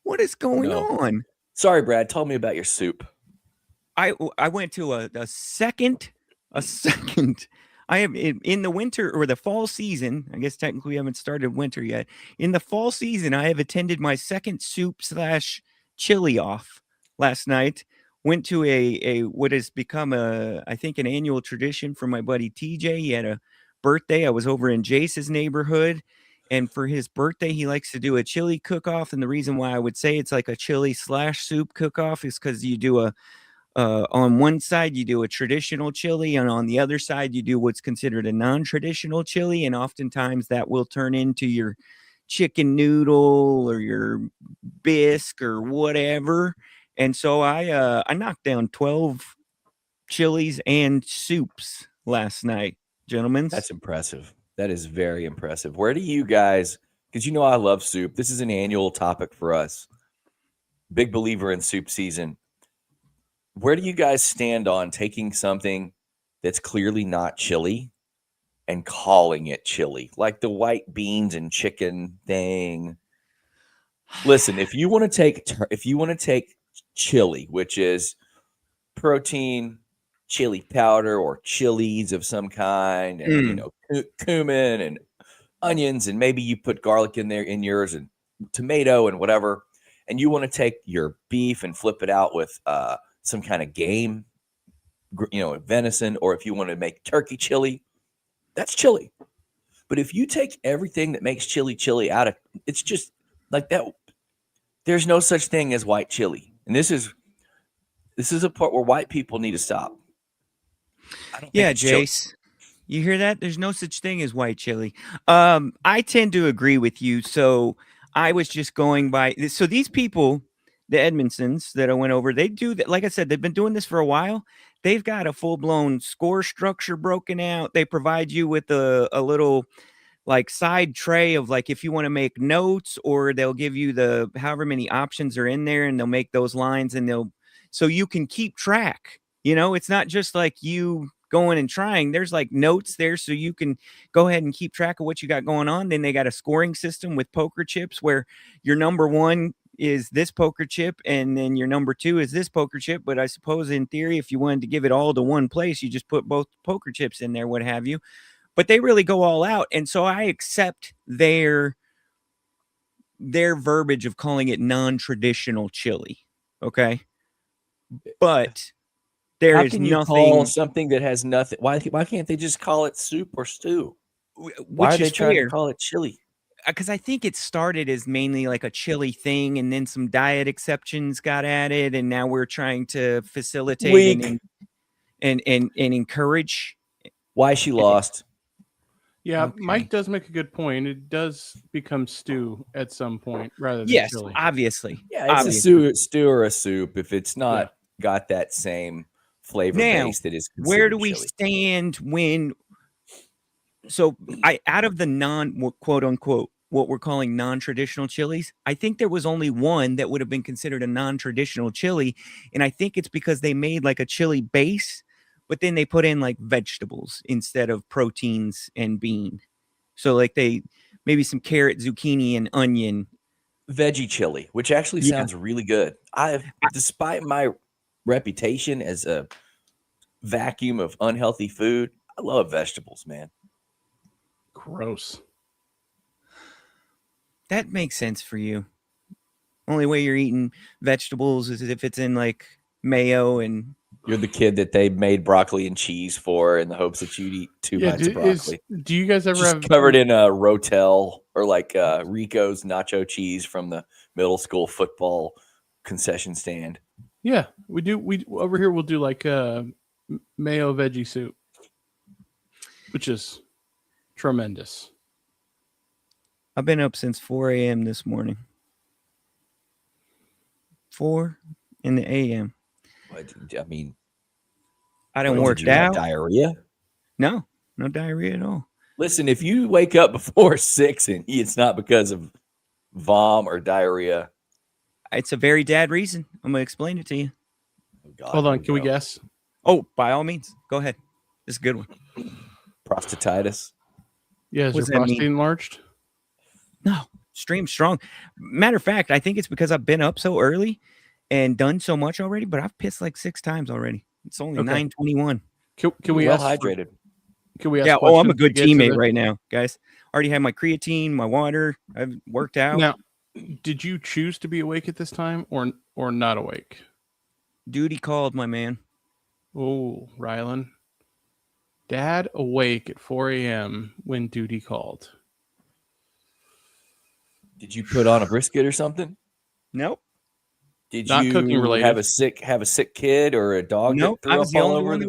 Speaker 3: What is going
Speaker 2: No.
Speaker 3: on?
Speaker 2: Sorry, Brad. Tell me about your soup.
Speaker 3: I went to a second. I have in the winter or the fall season. I guess technically we haven't started winter yet. In the fall season, I have attended my second soup/chili off last night. Went to a what has become I think an annual tradition for my buddy TJ. He had a birthday. I was over in Jace's neighborhood, and for his birthday, he likes to do a chili cook-off. And the reason why I would say it's like a chili/soup cook-off is because you do on one side you do a traditional chili, and on the other side you do what's considered a non-traditional chili, and oftentimes that will turn into your chicken noodle or your bisque or whatever. And so I knocked down 12 chilies and soups last night, gentlemen.
Speaker 2: That's impressive. That is very impressive. Where do you guys, because you know I love soup. This is an annual topic for us. Big believer in soup season. Where do you guys stand on taking something that's clearly not chili and calling it chili, like the white beans and chicken thing? Listen, if you want to take chili, which is protein, chili powder, or chilies of some kind, and cumin and onions, and maybe you put garlic in there in yours, and tomato and whatever, and you want to take your beef and flip it out with some kind of game, venison, or if you want to make turkey chili, that's chili. But if you take everything that makes chili out of, it's just like that. There's no such thing as white chili, and this is a part where white people need to stop. I don't think
Speaker 3: Yeah,
Speaker 2: it's chili.
Speaker 3: Jace, you hear that? There's no such thing as white chili. I tend to agree with you. So I was just going by. So these people, the Edmondsons that I went over, they do that. Like I said, they've been doing this for a while. They've got a full blown score structure broken out. They provide you with a little like side tray of like if you want to make notes, or they'll give you the however many options are in there, and they'll make those lines, and so you can keep track. It's not just like you going and trying. There's like notes there, so you can go ahead and keep track of what you got going on. Then they got a scoring system with poker chips where your number one is this poker chip, and then your number two is this poker chip. But I suppose in theory, if you wanted to give it all to one place, you just put both poker chips in there, what have you. But they really go all out. And so I accept their verbiage of calling it non-traditional chili. Okay. But there
Speaker 2: How
Speaker 3: is
Speaker 2: can you
Speaker 3: nothing.
Speaker 2: call something that has nothing? Why can't they just call it soup or stew? Why
Speaker 3: Which
Speaker 2: are they
Speaker 3: is
Speaker 2: trying
Speaker 3: fair.
Speaker 2: to call it chili?
Speaker 3: Because I think it started as mainly like a chili thing, and then some diet exceptions got added, and now we're trying to facilitate.
Speaker 2: Weak.
Speaker 3: and encourage.
Speaker 2: Why she lost?
Speaker 1: Yeah,
Speaker 3: Okay.
Speaker 1: Mike does make a good point. It does become stew at some point rather than
Speaker 3: Yes,
Speaker 1: chili.
Speaker 3: obviously.
Speaker 2: Yeah, it's
Speaker 3: Obviously.
Speaker 2: a stew or a soup if it's not got that same flavor
Speaker 3: Now,
Speaker 2: base that is
Speaker 3: Where
Speaker 2: considered
Speaker 3: do we
Speaker 2: chili.
Speaker 3: stand when? So out of the quote unquote what we're calling non-traditional chilies, I think there was only one that would have been considered a non-traditional chili, and I think it's because they made like a chili base, but then they put in like vegetables instead of proteins and bean. So like they maybe some carrot, zucchini, and onion.
Speaker 2: Veggie chili, which actually
Speaker 3: Yeah.
Speaker 2: sounds really good. Despite my reputation as a vacuum of unhealthy food, I love vegetables, man.
Speaker 1: Gross.
Speaker 3: That makes sense for you. Only way you're eating vegetables is if it's in like mayo and
Speaker 2: You're the kid that they made broccoli and cheese for in the hopes that you'd eat two bites of broccoli.
Speaker 1: Do you guys ever
Speaker 2: Just
Speaker 1: have
Speaker 2: covered in a Rotel or like Rico's nacho cheese from the middle school football concession stand.
Speaker 1: Yeah, we do. We over here we'll do like mayo veggie soup, which is tremendous.
Speaker 3: I've been up since 4 a.m. this morning. 4 in the a.m.
Speaker 2: I mean,
Speaker 3: I didn't
Speaker 2: did
Speaker 3: work
Speaker 2: you have
Speaker 3: out.
Speaker 2: diarrhea?
Speaker 3: No diarrhea at all.
Speaker 2: Listen, if you wake up before 6 and it's not because of vom or diarrhea.
Speaker 3: It's a very dad reason. I'm gonna explain it to you.
Speaker 2: Oh God,
Speaker 1: Hold on,
Speaker 2: here
Speaker 1: can we
Speaker 2: go.
Speaker 1: guess?
Speaker 3: Oh, by all means, go ahead. This is a good one.
Speaker 2: Prostatitis.
Speaker 1: Yeah, is
Speaker 3: What
Speaker 1: your
Speaker 3: does that mean?
Speaker 1: prostate enlarged?
Speaker 3: No, stream strong. Matter of fact, I think it's because I've been up so early and done so much already, but I've pissed like 6 times already. It's only
Speaker 1: Okay.
Speaker 3: 9:21.
Speaker 1: Can we
Speaker 2: well
Speaker 1: ask?
Speaker 2: hydrated?
Speaker 1: Can we ask?
Speaker 3: Yeah. Oh, I'm a
Speaker 1: questions
Speaker 3: good
Speaker 1: to get to
Speaker 3: teammate
Speaker 1: the-
Speaker 3: right now, guys. Already had my creatine, my water. I've worked out.
Speaker 1: Now, did you choose to be awake at this time or not awake?
Speaker 3: Duty called, my man.
Speaker 1: Oh, Rylan. Dad awake at 4 a.m. when duty called.
Speaker 2: Did you put on a brisket or something?
Speaker 3: Nope.
Speaker 2: Did
Speaker 1: Not
Speaker 2: you
Speaker 1: cooking related.
Speaker 2: have a sick kid or a dog?
Speaker 3: Nope.
Speaker 2: that threw
Speaker 3: I was
Speaker 2: up
Speaker 3: the
Speaker 2: all
Speaker 3: only
Speaker 2: over
Speaker 3: one.
Speaker 2: the-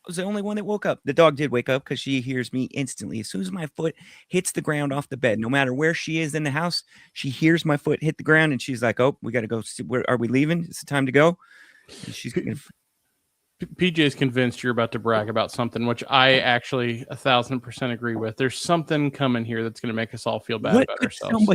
Speaker 3: I was the only one that woke up. The dog did wake up because she hears me instantly. As soon as my foot hits the ground off the bed, no matter where she is in the house, she hears my foot hit the ground and she's like, "Oh, we got to go. Where are we leaving? It's the time to go." And she's gonna,
Speaker 1: PJ's convinced you're about to brag about something, which I actually 1,000% agree with. There's something coming here that's going to make us all feel bad
Speaker 3: what
Speaker 1: about
Speaker 3: could
Speaker 1: ourselves.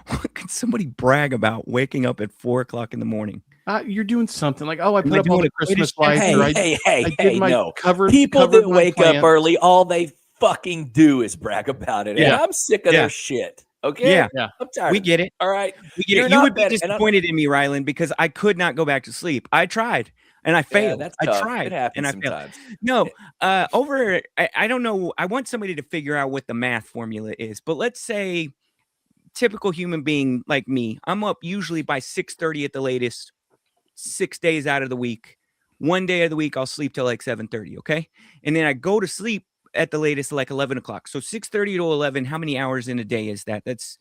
Speaker 3: what could somebody brag about waking up at 4:00 in the morning?
Speaker 1: You're doing something like, oh, I
Speaker 3: Am
Speaker 1: put
Speaker 3: I
Speaker 1: up all
Speaker 3: doing
Speaker 1: the
Speaker 3: a
Speaker 1: Christmas
Speaker 3: Quidditch?
Speaker 1: lights, or I
Speaker 2: Hey,
Speaker 1: did my
Speaker 2: no.
Speaker 1: covered
Speaker 2: People
Speaker 1: covered
Speaker 2: that
Speaker 1: my
Speaker 2: wake
Speaker 1: plant.
Speaker 2: up early, all they fucking do is brag about it. And
Speaker 1: Yeah.
Speaker 2: I'm sick of
Speaker 3: Yeah.
Speaker 2: their shit. Okay?
Speaker 3: Yeah.
Speaker 2: I'm tired.
Speaker 3: We
Speaker 2: of
Speaker 3: get it.
Speaker 2: All right.
Speaker 3: We get
Speaker 2: You're
Speaker 3: it. You
Speaker 2: not
Speaker 3: would be
Speaker 2: better- and I'm-
Speaker 3: disappointed in me, Rylan, because I could not go back to sleep. I tried and I failed.
Speaker 2: Yeah, that's
Speaker 3: I
Speaker 2: tough.
Speaker 3: tried
Speaker 2: It happens
Speaker 3: and I failed.
Speaker 2: sometimes.
Speaker 3: No, I don't know. I want somebody to figure out what the math formula is, but let's say typical human being like me, I'm up usually by 6:30 at the latest, 6 days out of the week. One day of the week, I'll sleep till like 7:30. Okay. And then I go to sleep at the latest, like 11 o'clock. So 6:30 to 11, how many hours in a day is that? That's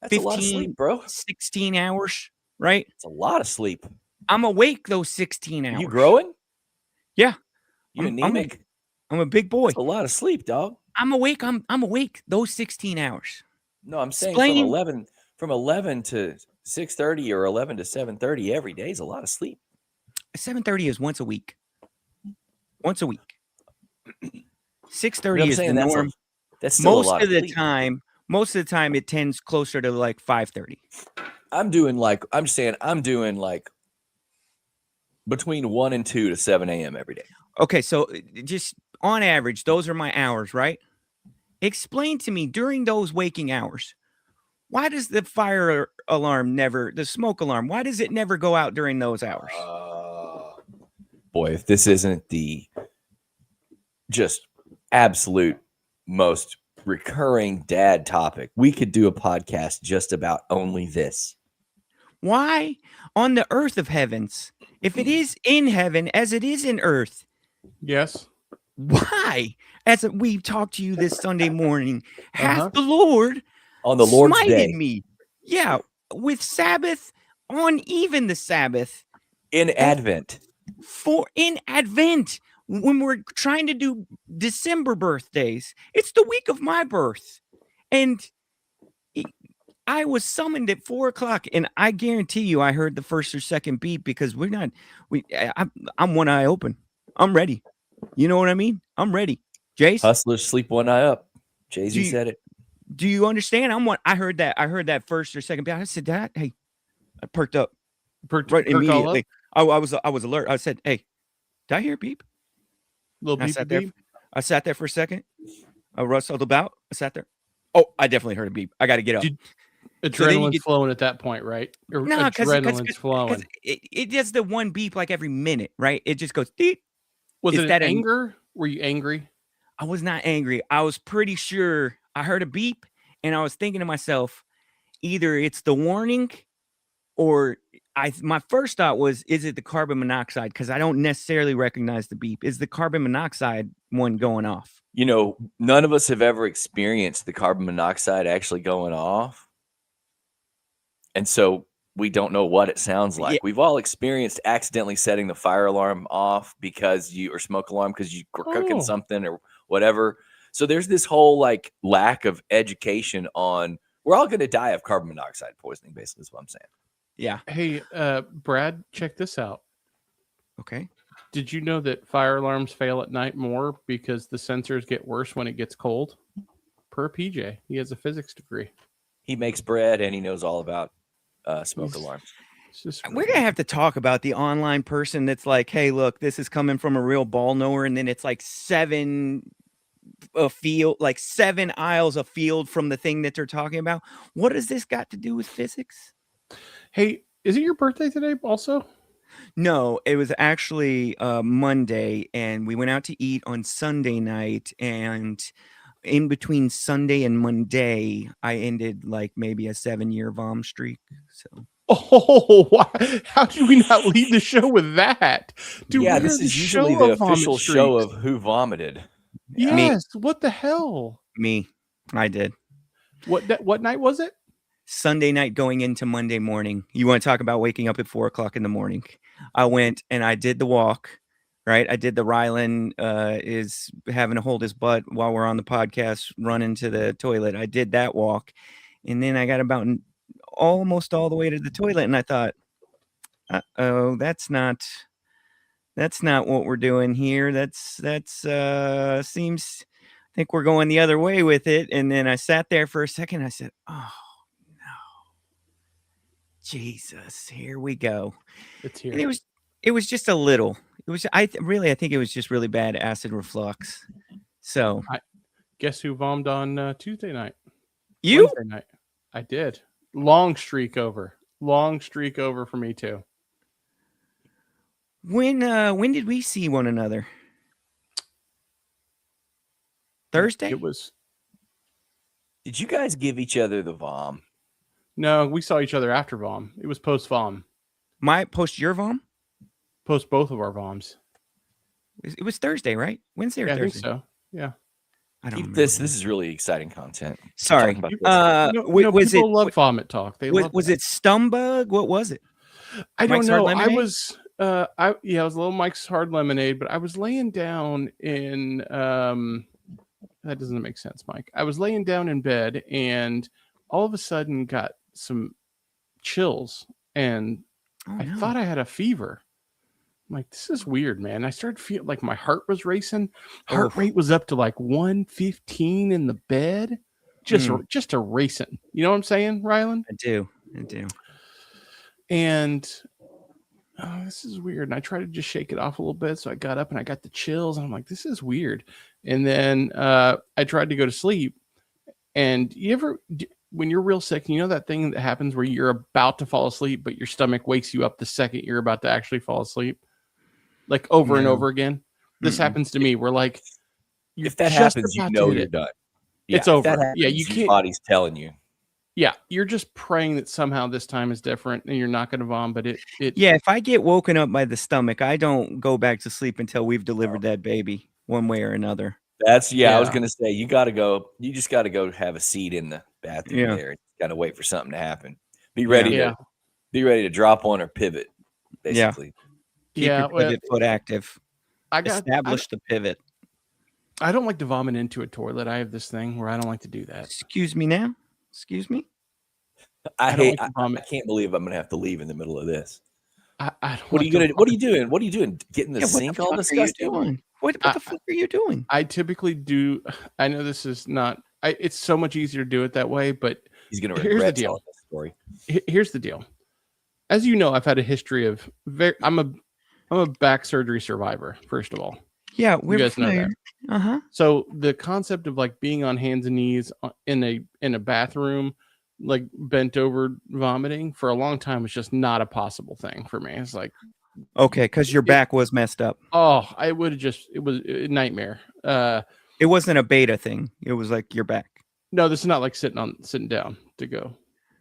Speaker 2: That's a lot of
Speaker 3: 15,
Speaker 2: sleep, bro.
Speaker 3: 16 hours, right?
Speaker 2: It's a lot of sleep.
Speaker 3: I'm awake those 16 hours.
Speaker 2: You growing?
Speaker 3: Yeah.
Speaker 2: You
Speaker 3: I'm-
Speaker 2: anemic?
Speaker 3: I'm a big boy.
Speaker 2: That's a lot of sleep, dog.
Speaker 3: I'm awake. I'm awake those 16 hours.
Speaker 2: No, I'm saying
Speaker 3: Explain-
Speaker 2: from 11 to 6:30 or 11 to 7:30 every day is a lot of sleep.
Speaker 3: 7:30 is once a week. Once a week.
Speaker 2: You know
Speaker 3: 6:30
Speaker 2: what I'm
Speaker 3: is the
Speaker 2: saying?
Speaker 3: norm.
Speaker 2: That's still a
Speaker 3: Most
Speaker 2: lot
Speaker 3: of the
Speaker 2: sleep.
Speaker 3: time, it tends closer to like 5:30.
Speaker 2: I'm doing like between 1 and 2 to 7 a.m. every day.
Speaker 3: Okay, so just on average, those are my hours, right? Explain to me during those waking hours, why does the fire alarm the smoke alarm, why does it never go out during those hours?
Speaker 2: Boy, if this isn't the just absolute most recurring dad topic, we could do a podcast just about only this.
Speaker 3: Why on the earth of heavens, if it is in heaven as it is in earth,
Speaker 1: Yes.
Speaker 3: why, as we talked to you this Sunday morning, hath
Speaker 1: Uh-huh.
Speaker 3: the Lord
Speaker 2: On the Lord's
Speaker 3: smited
Speaker 2: day,
Speaker 3: me? Yeah, with Sabbath on even the Sabbath
Speaker 2: in Advent.
Speaker 3: for in Advent. when we're trying to do December birthdays. It's the week of my birth. And I was summoned at 4:00, and I guarantee you I heard the first or second beep because I'm one eye open. I'm ready. You know what I mean? I'm ready. Jace,
Speaker 2: Hustlers sleep one eye up. Jay
Speaker 3: Do
Speaker 2: Z
Speaker 3: you-
Speaker 2: said it.
Speaker 3: do you understand? I heard that first or second beep. I said, Dad, hey, I perked up right
Speaker 1: Perk all up?
Speaker 3: immediately. I was alert. I said, hey, did I hear a beep?
Speaker 1: Little
Speaker 3: I
Speaker 1: beep
Speaker 3: sat there.
Speaker 1: beep.
Speaker 3: I sat there for a second. I rustled about. I sat there. Oh, I definitely heard a beep. I got to get up.
Speaker 1: Did-
Speaker 3: then you
Speaker 1: Adrenaline's
Speaker 3: get-
Speaker 1: flowing at that point, right? Or
Speaker 3: No, because
Speaker 1: adrenaline's flowing.
Speaker 3: it does the one beep like every minute, right? It just goes deep.
Speaker 1: Was
Speaker 3: is
Speaker 1: it
Speaker 3: that
Speaker 1: an
Speaker 3: an-
Speaker 1: anger? Were you angry?
Speaker 3: I was not angry. I was pretty sure I heard a beep, and I was thinking to myself, either it's the warning, or my first thought was, is it the carbon monoxide? Because I don't necessarily recognize the beep. Is the carbon monoxide one going off?
Speaker 2: You know, none of us have ever experienced the carbon monoxide actually going off. And so we don't know what it sounds like.
Speaker 3: Yeah.
Speaker 2: We've all experienced accidentally setting the fire alarm off or smoke alarm because you were cooking
Speaker 1: Oh.
Speaker 2: something or whatever. So there's this whole like lack of education on we're all going to die of carbon monoxide poisoning, basically, is what I'm saying.
Speaker 3: Yeah.
Speaker 1: Hey, Brad, check this out.
Speaker 3: Okay.
Speaker 1: Did you know that fire alarms fail at night more because the sensors get worse when it gets cold? Per PJ, he has a physics degree.
Speaker 2: He makes bread and he knows all about smoke
Speaker 1: He's-
Speaker 2: alarms.
Speaker 1: It's just
Speaker 3: We're gonna have to talk about the online person that's like, hey, look, this is coming from a real ball knower, and then it's like 7 aisles of field from the thing that they're talking about. What does this got to do with physics?
Speaker 1: Hey, is it your birthday today? Also,
Speaker 3: No, it was actually Monday, and we went out to eat on Sunday night, and in between Sunday and Monday, I ended like maybe a 7-year vom streak. So
Speaker 1: oh, why? How did we not lead the show with that? Dude,
Speaker 2: yeah,
Speaker 1: we're
Speaker 2: this
Speaker 1: the
Speaker 2: is
Speaker 1: show
Speaker 2: usually the
Speaker 1: of vomit
Speaker 2: official show
Speaker 1: streaks.
Speaker 2: of who vomited.
Speaker 1: Yes. What the hell?
Speaker 3: me, I did.
Speaker 1: What night was it?
Speaker 3: Sunday night going into Monday morning. You want to talk about waking up at 4:00 in the morning? I went and I did the walk, right? I did the Rylan is having to hold his butt while we're on the podcast, running to the toilet. I did that walk, and then I got about almost all the way to the toilet, and I thought, oh, that's not what we're doing here. That's seems. I think we're going the other way with it. And then I sat there for a second. I said, oh, Jesus, here we go.
Speaker 1: It's
Speaker 3: And
Speaker 1: here.
Speaker 3: it was just a little. It was I think it was just really bad acid reflux. So
Speaker 1: Guess who vommed on Tuesday night?
Speaker 3: you
Speaker 1: Wednesday night. I did. Long streak over for me too.
Speaker 3: when did we see one another? Thursday?
Speaker 1: It was
Speaker 2: Did you guys give each other the vom?
Speaker 1: no. We saw each other after vom. It was post vom.
Speaker 3: My post your vom?
Speaker 1: Post both of our voms.
Speaker 3: It was Thursday, right? Wednesday or
Speaker 1: Yeah, I think
Speaker 3: Thursday?
Speaker 1: so. Yeah.
Speaker 3: I don't
Speaker 2: Keep
Speaker 3: remember.
Speaker 2: this. This is really exciting content.
Speaker 3: Sorry.
Speaker 2: Talking about this.
Speaker 3: Was
Speaker 1: people
Speaker 3: it
Speaker 1: love vomit talk. They love
Speaker 3: was
Speaker 1: that.
Speaker 3: it Stumbug? What was it?
Speaker 1: I don't
Speaker 3: Mike's Hard
Speaker 1: know. I
Speaker 3: Lemonade?
Speaker 1: was I was a little Mike's Hard Lemonade, but I was laying down in that doesn't make sense, Mike. I was laying down in bed and all of a sudden got some chills and
Speaker 3: Oh,
Speaker 1: I
Speaker 3: no.
Speaker 1: thought I had a fever. I'm like, this is weird, man. I started feeling like my heart was racing. Heart
Speaker 3: Oof.
Speaker 1: rate was up to like 115 in the bed. Just
Speaker 3: Mm.
Speaker 1: just a racing. You know what I'm saying, Rylan?
Speaker 3: I do.
Speaker 1: And this is weird. And I tried to just shake it off a little bit. So I got up and I got the chills. And I'm like, this is weird. And then I tried to go to sleep. And you ever, when you're real sick, you know that thing that happens where you're about to fall asleep, but your stomach wakes you up the second you're about to actually fall asleep? Like over and
Speaker 3: No.
Speaker 1: over again. This
Speaker 3: Mm-mm.
Speaker 1: happens to me. We're like, you're
Speaker 2: If that
Speaker 1: just
Speaker 2: happens, you
Speaker 1: about to
Speaker 2: know
Speaker 1: hit
Speaker 2: you're
Speaker 1: it.
Speaker 2: done.
Speaker 1: It's
Speaker 2: if
Speaker 1: over.
Speaker 2: that
Speaker 1: Yeah,
Speaker 2: happens,
Speaker 1: you
Speaker 2: your
Speaker 1: can't-
Speaker 2: body's telling you.
Speaker 1: Yeah, you're just praying that somehow this time is different and you're not going to vom, but it
Speaker 3: Yeah, if I get woken up by the stomach, I don't go back to sleep until we've delivered that baby one way or another.
Speaker 2: I was
Speaker 1: Yeah.
Speaker 2: gonna say you gotta go. You just gotta go have a seat in the bathroom
Speaker 3: Yeah.
Speaker 2: there. Gotta wait for something to happen. Be ready
Speaker 1: yeah.
Speaker 2: to be ready to drop one or pivot.
Speaker 3: Yeah.
Speaker 2: Basically,
Speaker 3: Keep
Speaker 1: Yeah,
Speaker 3: your
Speaker 1: well,
Speaker 3: pivot foot active. establish the pivot.
Speaker 1: I don't like to vomit into a toilet. I have this thing where I don't like to do that.
Speaker 3: Excuse me now. Excuse me.
Speaker 2: I
Speaker 1: don't
Speaker 2: hate.
Speaker 1: like to
Speaker 2: I
Speaker 1: vomit.
Speaker 2: can't believe I'm gonna have to leave in the middle of this.
Speaker 1: I don't
Speaker 2: What are
Speaker 1: like
Speaker 2: you
Speaker 1: to
Speaker 2: gonna? What are
Speaker 1: vomit.
Speaker 2: you doing? What are you doing? Get in the
Speaker 3: Yeah, what the
Speaker 2: sink all
Speaker 3: fuck are you
Speaker 2: disgusting?
Speaker 3: doing? What
Speaker 1: I-
Speaker 3: the fuck are you doing?
Speaker 1: I typically do. I know this is not. It's so much easier to do it that way, but
Speaker 2: He's gonna
Speaker 1: Here's the
Speaker 2: regret
Speaker 1: deal.
Speaker 2: telling this story.
Speaker 1: here's the deal. As you know, I've had a history of I'm a back surgery survivor. First of all,
Speaker 3: Yeah,
Speaker 1: you guys know that.
Speaker 3: Uh huh.
Speaker 1: So the concept of like being on hands and knees in a bathroom, like bent over vomiting for a long time was just not a possible thing for me. It's like,
Speaker 3: Okay, because your back was messed up.
Speaker 1: oh, I would have just it was a nightmare.
Speaker 3: It wasn't a beta thing. It was like your back.
Speaker 1: No, this is not like sitting down to go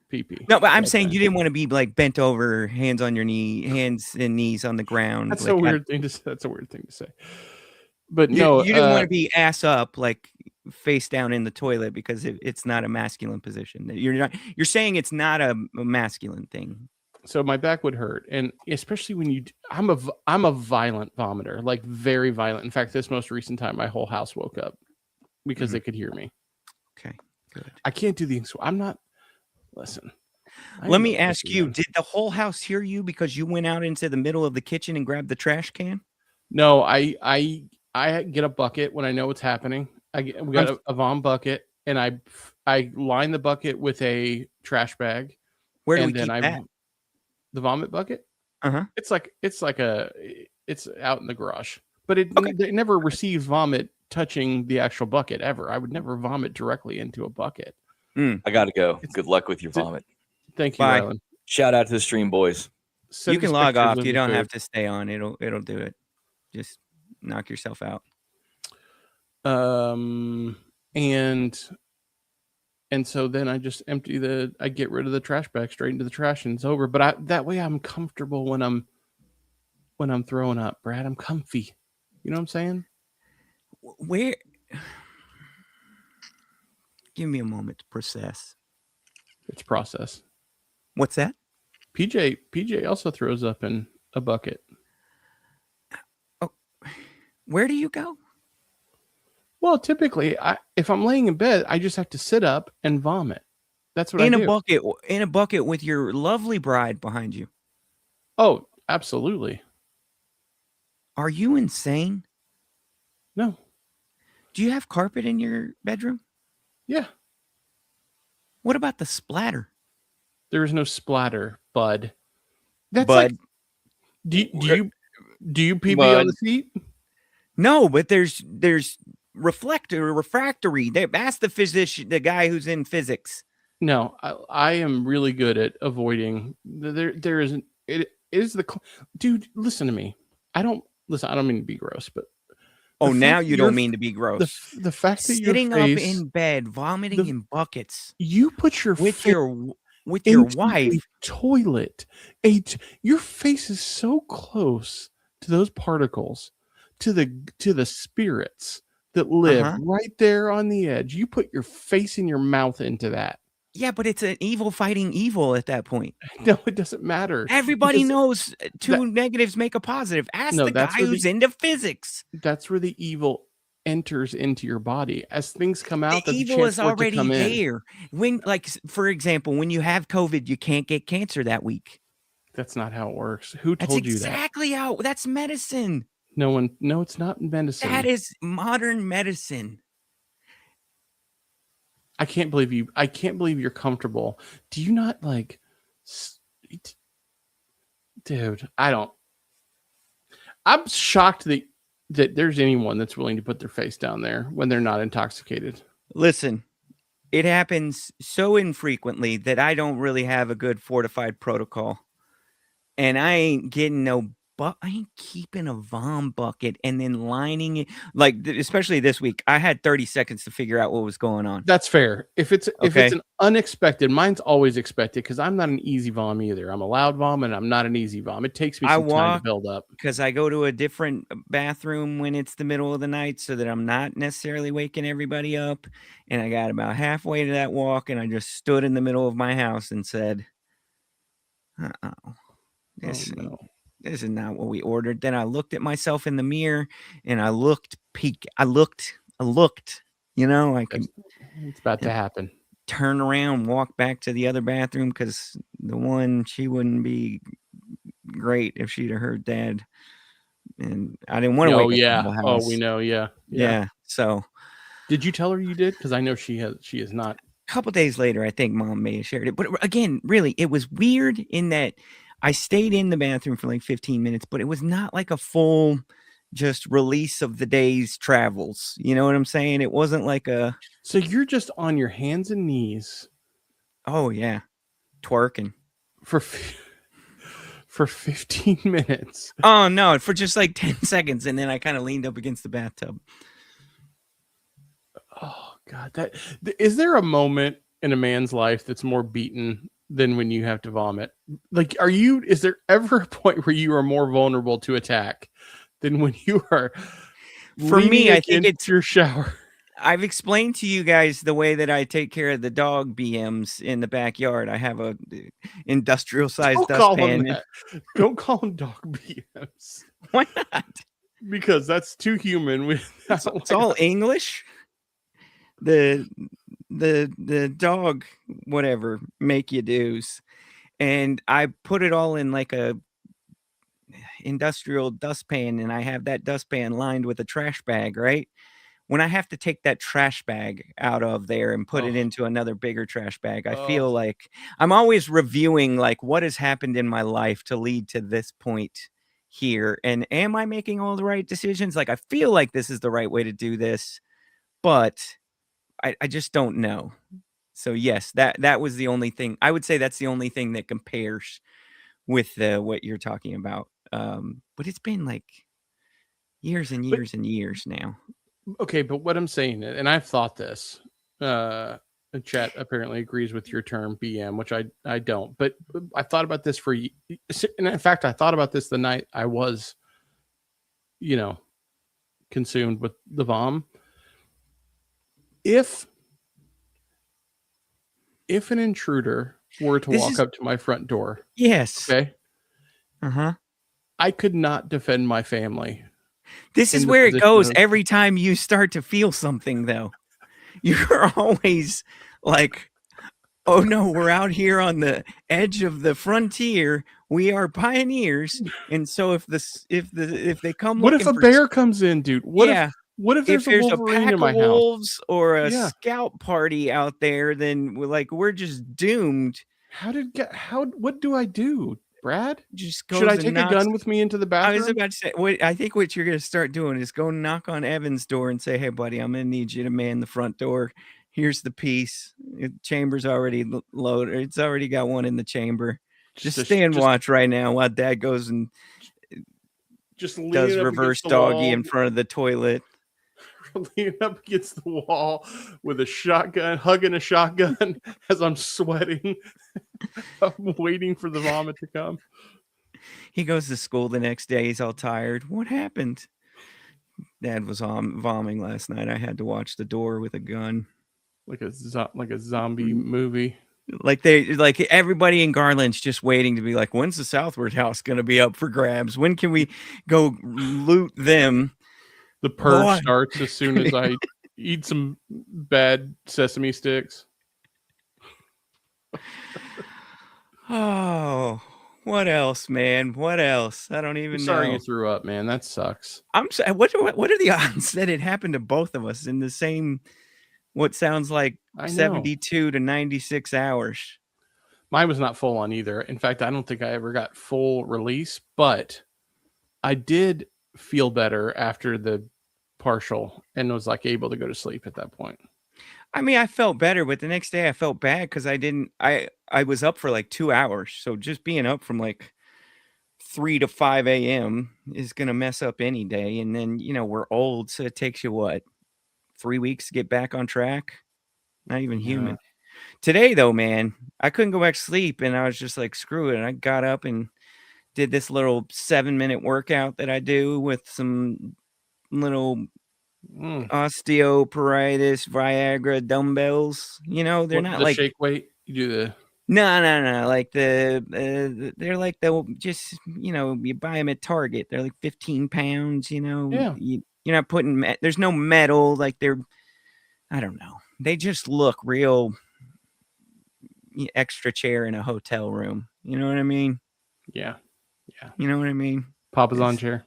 Speaker 1: pee pee.
Speaker 3: No, but I'm saying you didn't want to be like bent over, hands and knees on the ground.
Speaker 1: That's
Speaker 3: like,
Speaker 1: a weird thing to say. That's a weird thing to say. But no,
Speaker 3: you didn't want to be ass up, like face down in the toilet, because it's not a masculine position. You're saying it's not a masculine thing.
Speaker 1: so my back would hurt, and especially when I'm a violent vomiter, like very violent. In fact, this most recent time, my whole house woke up because they could hear me.
Speaker 3: Okay, good.
Speaker 1: I can't do the. I'm not. Listen. I
Speaker 3: Let
Speaker 1: am
Speaker 3: me
Speaker 1: not
Speaker 3: ask
Speaker 1: listening
Speaker 3: you:
Speaker 1: to them.
Speaker 3: did the whole house hear you because you went out into the middle of the kitchen and grabbed the trash can?
Speaker 1: No, I get a bucket when I know what's happening. We got a Vom bucket, and I line the bucket with a trash bag.
Speaker 3: Where do
Speaker 1: and
Speaker 3: we keep
Speaker 1: then
Speaker 3: that?
Speaker 1: The vomit bucket.
Speaker 3: Uh-huh.
Speaker 1: It's out in the garage, but it never receives vomit touching the actual bucket ever. I would never vomit directly into a bucket.
Speaker 2: I gotta go. Good luck with your vomit.
Speaker 1: Thank you,
Speaker 3: Bye.
Speaker 1: Rylan.
Speaker 2: Shout out to the stream boys.
Speaker 1: Send
Speaker 3: You can
Speaker 1: us
Speaker 3: log
Speaker 1: pictures
Speaker 3: off.
Speaker 1: of
Speaker 3: You
Speaker 1: the
Speaker 3: don't
Speaker 1: food.
Speaker 3: have to stay on. It'll do it. Just knock yourself out.
Speaker 1: And so then I just I get rid of the trash bag straight into the trash, and it's over. But that way I'm comfortable when I'm throwing up, Brad. I'm comfy. You know what I'm saying?
Speaker 3: Where? Give me a moment to process.
Speaker 1: It's process.
Speaker 3: What's that?
Speaker 1: PJ also throws up in a bucket.
Speaker 3: Where do you go?
Speaker 1: Well, typically, if I'm laying in bed, I just have to sit up and vomit. That's what I
Speaker 3: In
Speaker 1: do.
Speaker 3: a bucket with your lovely bride behind you.
Speaker 1: Oh, absolutely.
Speaker 3: Are you insane?
Speaker 1: No.
Speaker 3: Do you have carpet in your bedroom?
Speaker 1: Yeah.
Speaker 3: What about the splatter?
Speaker 1: There is no splatter, bud. That's
Speaker 3: Bud.
Speaker 1: like. Do you pee
Speaker 2: Bud.
Speaker 1: on the seat?
Speaker 3: No, but there's refractory. Ask the physician, the guy who's in physics.
Speaker 1: No, I am really good at avoiding. There isn't. It is the dude. Listen to me. I don't mean to be gross, but
Speaker 3: Oh,
Speaker 1: the
Speaker 3: now
Speaker 1: fact
Speaker 3: you
Speaker 1: that
Speaker 3: don't mean to be gross.
Speaker 1: the fact that
Speaker 3: Sitting
Speaker 1: your face,
Speaker 3: up in bed, vomiting in buckets
Speaker 1: you put your
Speaker 3: with
Speaker 1: face
Speaker 3: your
Speaker 1: into
Speaker 3: wife.
Speaker 1: a toilet. Your face is so close to those particles, to the spirits that live
Speaker 3: Uh-huh.
Speaker 1: right there on the edge. You put your face and your mouth into that.
Speaker 3: Yeah, but it's an evil fighting evil at that point.
Speaker 1: No, it doesn't matter.
Speaker 3: Everybody
Speaker 1: Because
Speaker 3: knows two negatives make a positive. Ask
Speaker 1: No,
Speaker 3: the guy
Speaker 1: that's where
Speaker 3: who's
Speaker 1: the-
Speaker 3: into physics.
Speaker 1: that's where the evil enters into your body. As things come out,
Speaker 3: The
Speaker 1: that's a
Speaker 3: evil
Speaker 1: chance
Speaker 3: is
Speaker 1: for it to
Speaker 3: already
Speaker 1: come in.
Speaker 3: there. When, like, for example, when you have COVID, you can't get cancer that week.
Speaker 1: That's not how it works. Who
Speaker 3: That's
Speaker 1: told you that?
Speaker 3: exactly how. That's medicine.
Speaker 1: No, it's not medicine.
Speaker 3: That is modern medicine.
Speaker 1: I can't believe you're comfortable. Do you not like, dude? I'm shocked that there's anyone that's willing to put their face down there when they're not intoxicated.
Speaker 3: Listen, it happens so infrequently that I don't really have a good fortified protocol. And I ain't getting I ain't keeping a vom bucket and then lining it. Like, especially this week, I had 30 seconds to figure out what was going on.
Speaker 1: That's fair. If it's
Speaker 3: Okay.
Speaker 1: an unexpected, mine's always expected because I'm not an easy vom either. I'm a loud vom and I'm not an easy vom. It takes me
Speaker 3: I
Speaker 1: some time to
Speaker 3: walk-
Speaker 1: build up.
Speaker 3: Because I go to a different bathroom when it's the middle of the night so that I'm not necessarily waking everybody up. And I got about halfway to that walk and I just stood in the middle of my house and said,
Speaker 1: Oh,
Speaker 3: This,
Speaker 1: no.
Speaker 3: this is not what we ordered. Then I looked at myself in the mirror and I looked, I looked, you know, I could
Speaker 1: It's about to happen.
Speaker 3: turn around, walk back to the other bathroom because the one, she wouldn't be great if she'd have heard Dad. And I didn't want to
Speaker 1: Oh
Speaker 3: wake up
Speaker 1: yeah.
Speaker 3: the whole
Speaker 1: Oh,
Speaker 3: house.
Speaker 1: we know. Yeah.
Speaker 3: Yeah. So
Speaker 1: Did you tell her you did? Because I know she is not.
Speaker 3: a couple days later, I think Mom may have shared it. But again, really, it was weird in that I stayed in the bathroom for like 15 minutes, but it was not like a full just release of the day's travels. You know what I'm saying? It wasn't like a,
Speaker 1: So you're just on your hands and knees
Speaker 3: oh yeah, twerking.
Speaker 1: for 15 minutes.
Speaker 3: Oh no, for just like 10 seconds. And then I kind of leaned up against the bathtub.
Speaker 1: Oh God, is there a moment in a man's life that's more beaten than when you have to vomit? Like, is there ever a point where you are more vulnerable to attack than when you are?
Speaker 3: For me,
Speaker 1: leaning
Speaker 3: I think
Speaker 1: against
Speaker 3: it's
Speaker 1: your shower.
Speaker 3: I've explained to you guys the way that I take care of the dog BMs in the backyard. I have a industrial sized
Speaker 1: Don't call them
Speaker 3: dustpan.
Speaker 1: that. Don't call them dog BMs
Speaker 3: Why not?
Speaker 1: because that's too human.
Speaker 3: It's all English. The dog whatever make you do's, and I put it all in like a industrial dustpan, and I have that dustpan lined with a trash bag, right? When I have to take that trash bag out of there and put it
Speaker 1: Oh.
Speaker 3: into another bigger trash bag, I
Speaker 1: Oh.
Speaker 3: feel like I'm always reviewing like what has happened in my life to lead to this point here, and am I making all the right decisions? Like I feel like this is the right way to do this, but I just don't know. So yes, that was the only thing. I would say that's the only thing that compares with what you're talking about. But it's been like years and
Speaker 1: But-
Speaker 3: years and years now.
Speaker 1: Okay, but what I'm saying, and I've thought this, the chat apparently agrees with your term BM, which I don't, but I thought about this and in fact, I thought about this the night I was, consumed with the vom. If an intruder were to
Speaker 3: This
Speaker 1: walk
Speaker 3: is-
Speaker 1: up to my front door,
Speaker 3: Yes.
Speaker 1: okay,
Speaker 3: Uh-huh.
Speaker 1: I could not defend my family.
Speaker 3: This is
Speaker 1: in the
Speaker 3: where it
Speaker 1: position
Speaker 3: goes
Speaker 1: of-
Speaker 3: every time you start to feel something, though. You're always like, oh no, we're out here on the edge of the frontier. We are pioneers. And so if they come
Speaker 1: What if
Speaker 3: looking
Speaker 1: a
Speaker 3: for
Speaker 1: bear comes in, dude? What
Speaker 3: yeah,
Speaker 1: if
Speaker 3: if
Speaker 1: there's a
Speaker 3: there's a
Speaker 1: Wolverine
Speaker 3: pack
Speaker 1: in my
Speaker 3: of
Speaker 1: house?
Speaker 3: wolves or a
Speaker 1: Yeah.
Speaker 3: scout party out there, then we're just doomed.
Speaker 1: What do I do, Brad?
Speaker 3: Just
Speaker 1: Should I
Speaker 3: goes and
Speaker 1: take a
Speaker 3: knocks-
Speaker 1: gun with me into the
Speaker 3: I was
Speaker 1: bathroom?
Speaker 3: about to say, I think what you're going to start doing is go knock on Evan's door and say, hey, buddy, I'm going to need you to man the front door. Here's the piece. The chamber's already loaded. It's already got one in the chamber. Just stand watch right now while Dad goes and
Speaker 1: just leaning
Speaker 3: does
Speaker 1: up
Speaker 3: reverse
Speaker 1: against the
Speaker 3: doggy
Speaker 1: wall,
Speaker 3: in front of the toilet.
Speaker 1: leaning up against the wall with a shotgun, hugging a shotgun as I'm sweating. I'm waiting for the vomit to come.
Speaker 3: He goes to school the next day. He's all tired. What happened? Dad was vomiting last night. I had to watch the door with a gun.
Speaker 1: Like a zombie
Speaker 3: Mm.
Speaker 1: movie.
Speaker 3: Like everybody in Garland's just waiting to be like, when's the Southward House going to be up for grabs? When can we go loot them?
Speaker 1: The purge
Speaker 3: Boy.
Speaker 1: starts as soon as I eat some bad sesame sticks.
Speaker 3: Oh, what else, man? What else? I don't even
Speaker 1: I'm sorry
Speaker 3: know.
Speaker 1: you threw up, man. That sucks.
Speaker 3: I'm sorry. What are the odds that it happened to both of us in the same, what sounds like
Speaker 1: I know.
Speaker 3: 72 to 96 hours?
Speaker 1: Mine was not full on either. In fact, I don't think I ever got full release, but I did feel better after the partial and was like able to go to sleep at that point.
Speaker 3: I mean, I felt better, but the next day I felt bad because I was up for like 2 hours. So just being up from like 3 to 5 a.m. is going to mess up any day. And then, we're old. So it takes you what, 3 weeks to get back on track? Not even human. Today, though, man, I couldn't go back to sleep. And I was just like, screw it. And I got up and did this little 7-minute workout that I do with some little osteoporosis Viagra dumbbells. They're not
Speaker 1: the
Speaker 3: like
Speaker 1: shake weight. You do the
Speaker 3: No. Like they're like just you buy them at Target. They're like 15 pounds.
Speaker 1: Yeah.
Speaker 3: You're not putting. There's no metal. Like I don't know. They just look real extra chair in a hotel room. You know what I mean?
Speaker 1: Yeah.
Speaker 3: You know what I mean?
Speaker 1: Papa's on
Speaker 3: It's
Speaker 1: chair.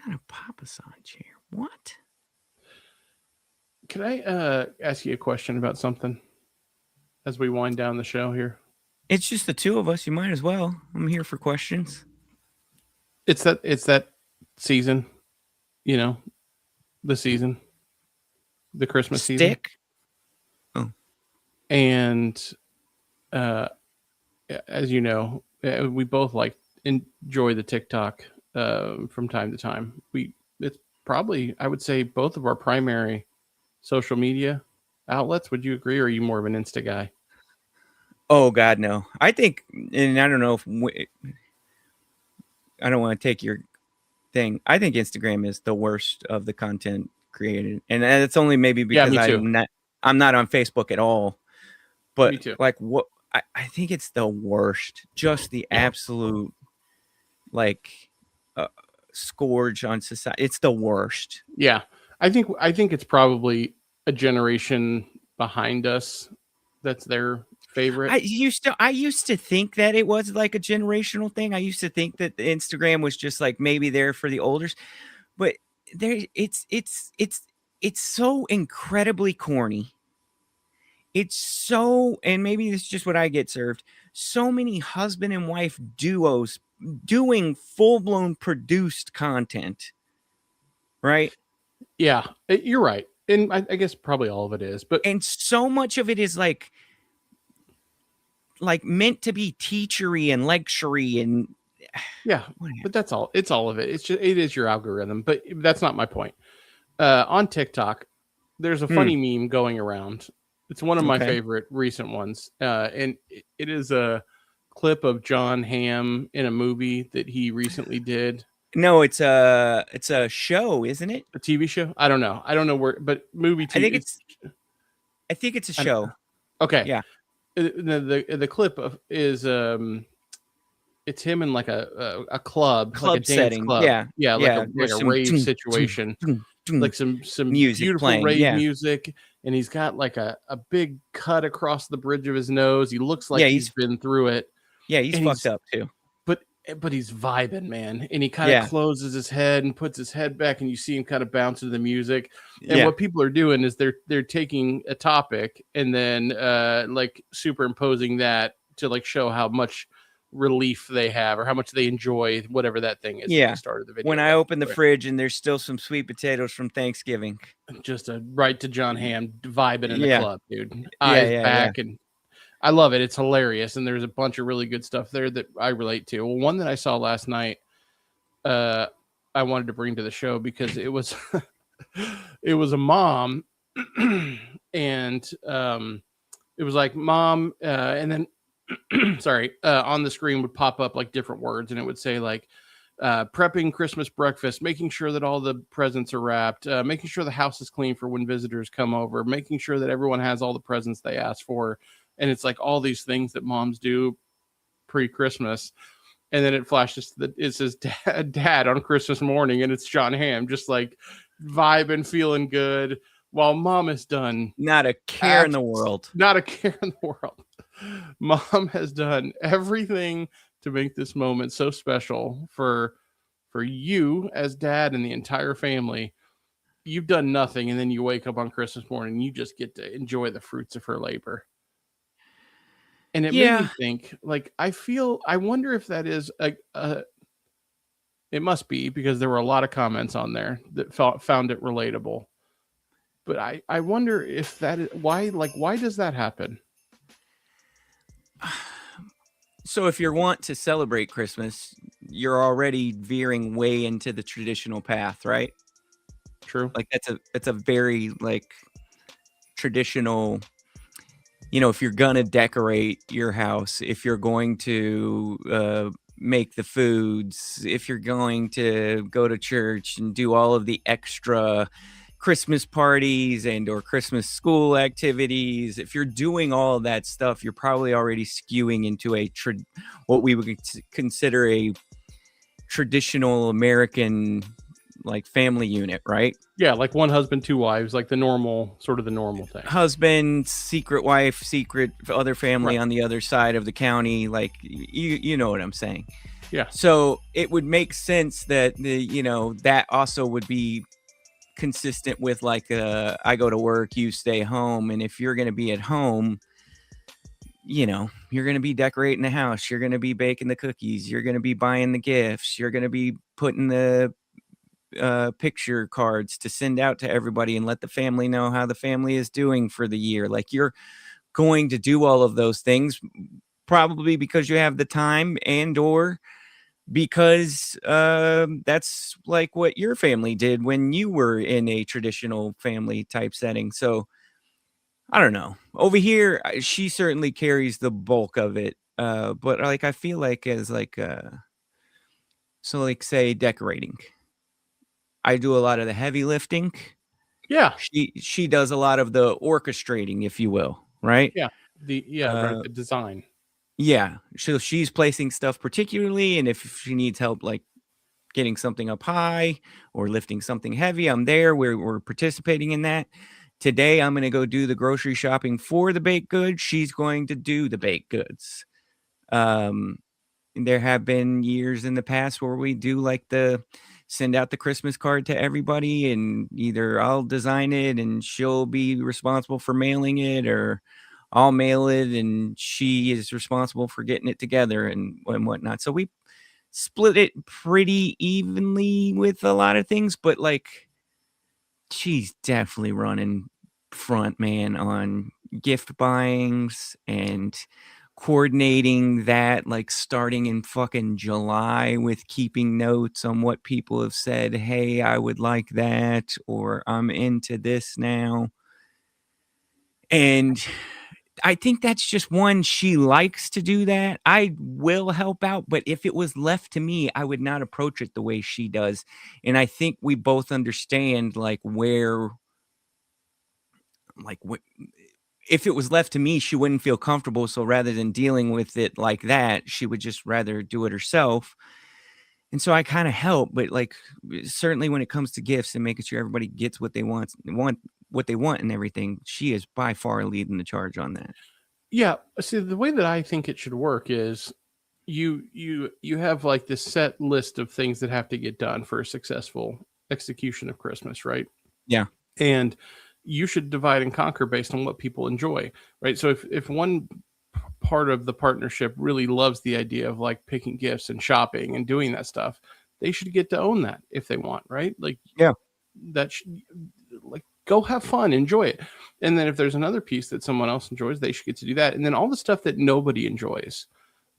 Speaker 3: not a papasan chair. What?
Speaker 1: Can I ask you a question about something as we wind down the show here?
Speaker 3: It's just the two of us. You might as well. I'm here for questions.
Speaker 1: It's that season, the season, the Christmas season.
Speaker 3: Stick.
Speaker 1: And as you know, we both enjoy the TikTok from time to time. It's probably, I would say, both of our primary social media outlets. Would you agree, or are you more of an Insta guy?
Speaker 3: Oh God, no. I think, and I don't know if I don't want to take your thing. I think Instagram is the worst of the content created, and it's only maybe because
Speaker 1: me too.
Speaker 3: I'm not on Facebook at all. But
Speaker 1: Me too.
Speaker 3: like what I think it's the worst. Just the absolute scourge on society. It's the worst.
Speaker 1: Yeah, I think it's probably a generation behind us that's their favorite.
Speaker 3: I used to think that it was like a generational thing. I used to think that Instagram was just like maybe there for the olders, but it's so incredibly corny. It's so, and maybe this is just what I get served. So many husband and wife duos doing full-blown produced content, right?
Speaker 1: Yeah, you're right, and I guess probably all of it is, but
Speaker 3: And so much of it is like meant to be teachery and lectury and
Speaker 1: yeah,
Speaker 3: whatever.
Speaker 1: but that's all. It's all of it. It is your algorithm, but that's not my point. On TikTok, there's a funny meme going around. It's one of my favorite recent ones, and it is a clip of John Hamm in a movie that he recently did.
Speaker 3: No, it's a show, isn't it?
Speaker 1: A TV show? I don't know where, but movie TV.
Speaker 3: I think it's a show.
Speaker 1: Okay.
Speaker 3: Yeah.
Speaker 1: The clip is it's him in like a club like a dance
Speaker 3: setting.
Speaker 1: club.
Speaker 3: Yeah.
Speaker 1: Like a rave situation. Like some
Speaker 3: music
Speaker 1: beautiful
Speaker 3: playing,
Speaker 1: rave music, and he's got like a big cut across the bridge of his nose. He looks like he's been through it.
Speaker 3: Yeah, he's fucked up too.
Speaker 1: But he's vibing, man. And he kind of closes his head and puts his head back, and you see him kind of bounce to the music. And what people are doing is they're taking a topic and then like superimposing that to like show how much relief they have or how much they enjoy whatever that thing is.
Speaker 3: Yeah.
Speaker 1: That started the video.
Speaker 3: When I open the fridge and there's still some sweet potatoes from Thanksgiving.
Speaker 1: Just right to John Hamm vibing in the club, dude. Eyes back and I love it. It's hilarious. And there's a bunch of really good stuff there that I relate to. Well, one that I saw last night, I wanted to bring to the show because it was it was a mom and it was like mom and then on the screen would pop up like different words, and it would say like prepping Christmas breakfast, making sure that all the presents are wrapped, making sure the house is clean for when visitors come over, making sure that everyone has all the presents they asked for. And it's like all these things that moms do pre-Christmas. And then it flashes it says dad on Christmas morning, and it's John Hamm just like vibing, feeling good while mom has done
Speaker 3: not a care in the world.
Speaker 1: Not a care in the world. Mom has done everything to make this moment so special for you as dad and the entire family. You've done nothing, and then you wake up on Christmas morning and you just get to enjoy the fruits of her labor. And it made me think, like, I wonder if that is it must be, because there were a lot of comments on there that found it relatable. But I wonder if that is why does that happen?
Speaker 3: So if you want to celebrate Christmas, you're already veering way into the traditional path, right?
Speaker 1: True.
Speaker 3: Like that's a very like traditional, if you're going to decorate your house, if you're going to make the foods, if you're going to go to church and do all of the extra Christmas parties and or Christmas school activities, if you're doing all of that stuff, you're probably already skewing into what we would consider a traditional American like family unit, right?
Speaker 1: Yeah, like one husband, two wives, like the normal thing.
Speaker 3: Husband, secret wife, secret other family
Speaker 1: Right.
Speaker 3: on the other side of the county, like you know what I'm saying.
Speaker 1: Yeah.
Speaker 3: So it would make sense that that also would be consistent with like I go to work, you stay home, and if you're going to be at home, you're going to be decorating the house, you're going to be baking the cookies, you're going to be buying the gifts, you're going to be putting the picture cards to send out to everybody and let the family know how the family is doing for the year. Like you're going to do all of those things probably because you have the time and or because that's like what your family did when you were in a traditional family type setting. So I don't know. Over here, she certainly carries the bulk of it. But like I feel like as like so like say decorating. I do a lot of the heavy lifting.
Speaker 1: Yeah.
Speaker 3: She does a lot of the orchestrating, if you will, right?
Speaker 1: Yeah. Right, the design.
Speaker 3: Yeah. So she's placing stuff particularly, and if she needs help like getting something up high or lifting something heavy, I'm there. We're participating in that. Today I'm going to go do the grocery shopping for the baked goods. She's going to do the baked goods. There have been years in the past where we do like send out the Christmas card to everybody, and either I'll design it and she'll be responsible for mailing it, or I'll mail it and she is responsible for getting it together and whatnot. So we split it pretty evenly with a lot of things, but like she's definitely running front man on gift buyings and coordinating that, like starting in fucking July with keeping notes on what people have said. Hey, I would like that, or I'm into this now. And I think that's just one, she likes to do that. I will help out, but if it was left to me, I would not approach it the way she does. And I think we both understand like where, like what, if it was left to me, she wouldn't feel comfortable. So rather than dealing with it like that, she would just rather do it herself. And so I kind of help, but like certainly when it comes to gifts and making sure everybody gets what they want what they want and everything, she is by far leading the charge on that.
Speaker 1: Yeah. See, the way that I think it should work is you have like this set list of things that have to get done for a successful execution of Christmas, right?
Speaker 3: Yeah.
Speaker 1: And you should divide and conquer based on what people enjoy, right? So if one part of the partnership really loves the idea of like picking gifts and shopping and doing that stuff, they should get to own that if they want, right? Like,
Speaker 3: yeah,
Speaker 1: that should, like, go have fun, enjoy it. And then if there's another piece that someone else enjoys, they should get to do that. And then all the stuff that nobody enjoys,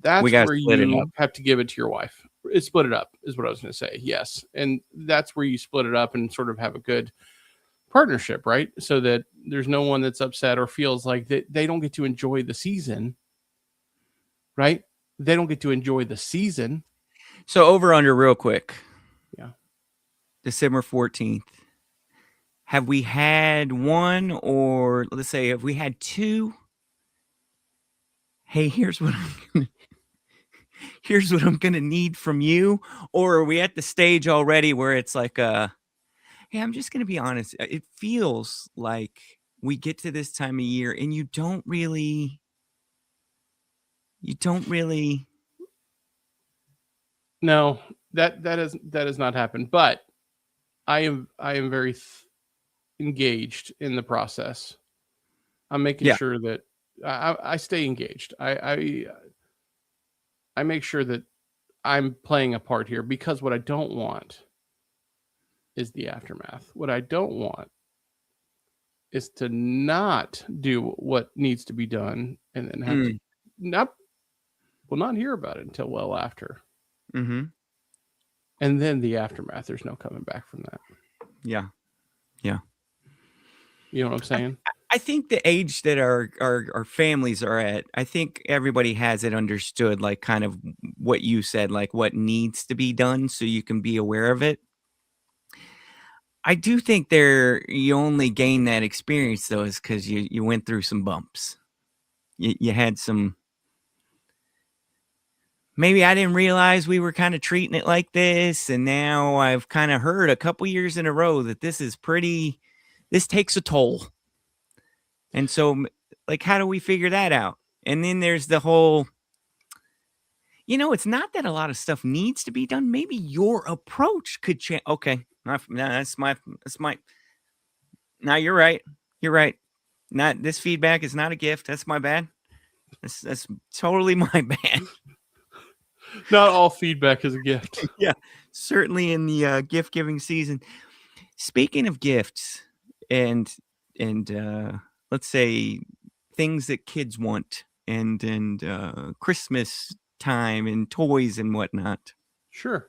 Speaker 1: that's where you have to give it to your wife. Split it up is what I was going to say. Yes. And that's where you split it up and sort of have a good partnership, right? So that there's no one that's upset or feels like that they don't get to enjoy the season, right? They don't get to enjoy the season.
Speaker 3: So over under real quick.
Speaker 1: Yeah.
Speaker 3: December 14th. Have we had one, or let's say, have we had two? Hey, here's what I'm gonna need from you. Or are we at the stage already where it's like, hey, I'm just gonna be honest. It feels like we get to this time of year and you don't really.
Speaker 1: No, that has not happened. But I am very engaged in the process. I'm making sure that I stay engaged. I make sure that I'm playing a part here, because what I don't want is the aftermath. What I don't want is to not do what needs to be done and then have to not hear about it until well after.
Speaker 3: Mm-hmm.
Speaker 1: And then the aftermath, there's no coming back from that.
Speaker 3: Yeah. Yeah.
Speaker 1: You know what I'm saying?
Speaker 3: I think the age that our families are at, I think everybody has it understood, like kind of what you said, like what needs to be done so you can be aware of it. I do think you only gain that experience though is because you went through some bumps. You had some. Maybe I didn't realize we were kind of treating it like this, and now I've kind of heard a couple years in a row that this takes a toll. And so, like, how do we figure that out? And then there's the whole, it's not that a lot of stuff needs to be done. Maybe your approach could change. Okay, that's my. Now you're right. You're right. Not this feedback is not a gift. That's my bad. That's totally my bad.
Speaker 1: Not all feedback is a gift.
Speaker 3: Yeah, certainly in the gift giving season. Speaking of gifts and let's say things that kids want and Christmas time and toys and whatnot.
Speaker 1: Sure.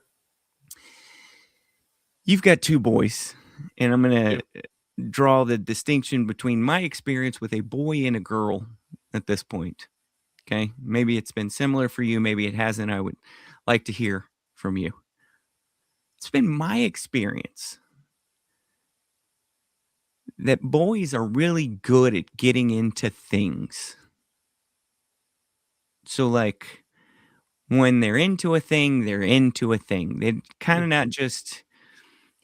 Speaker 3: You've got two boys, and I'm going to draw the distinction between my experience with a boy and a girl at this point. Okay. Maybe it's been similar for you. Maybe it hasn't. I would like to hear from you. It's been my experience that boys are really good at getting into things. So, like, when they're into a thing, they're into a thing. They're kind of not just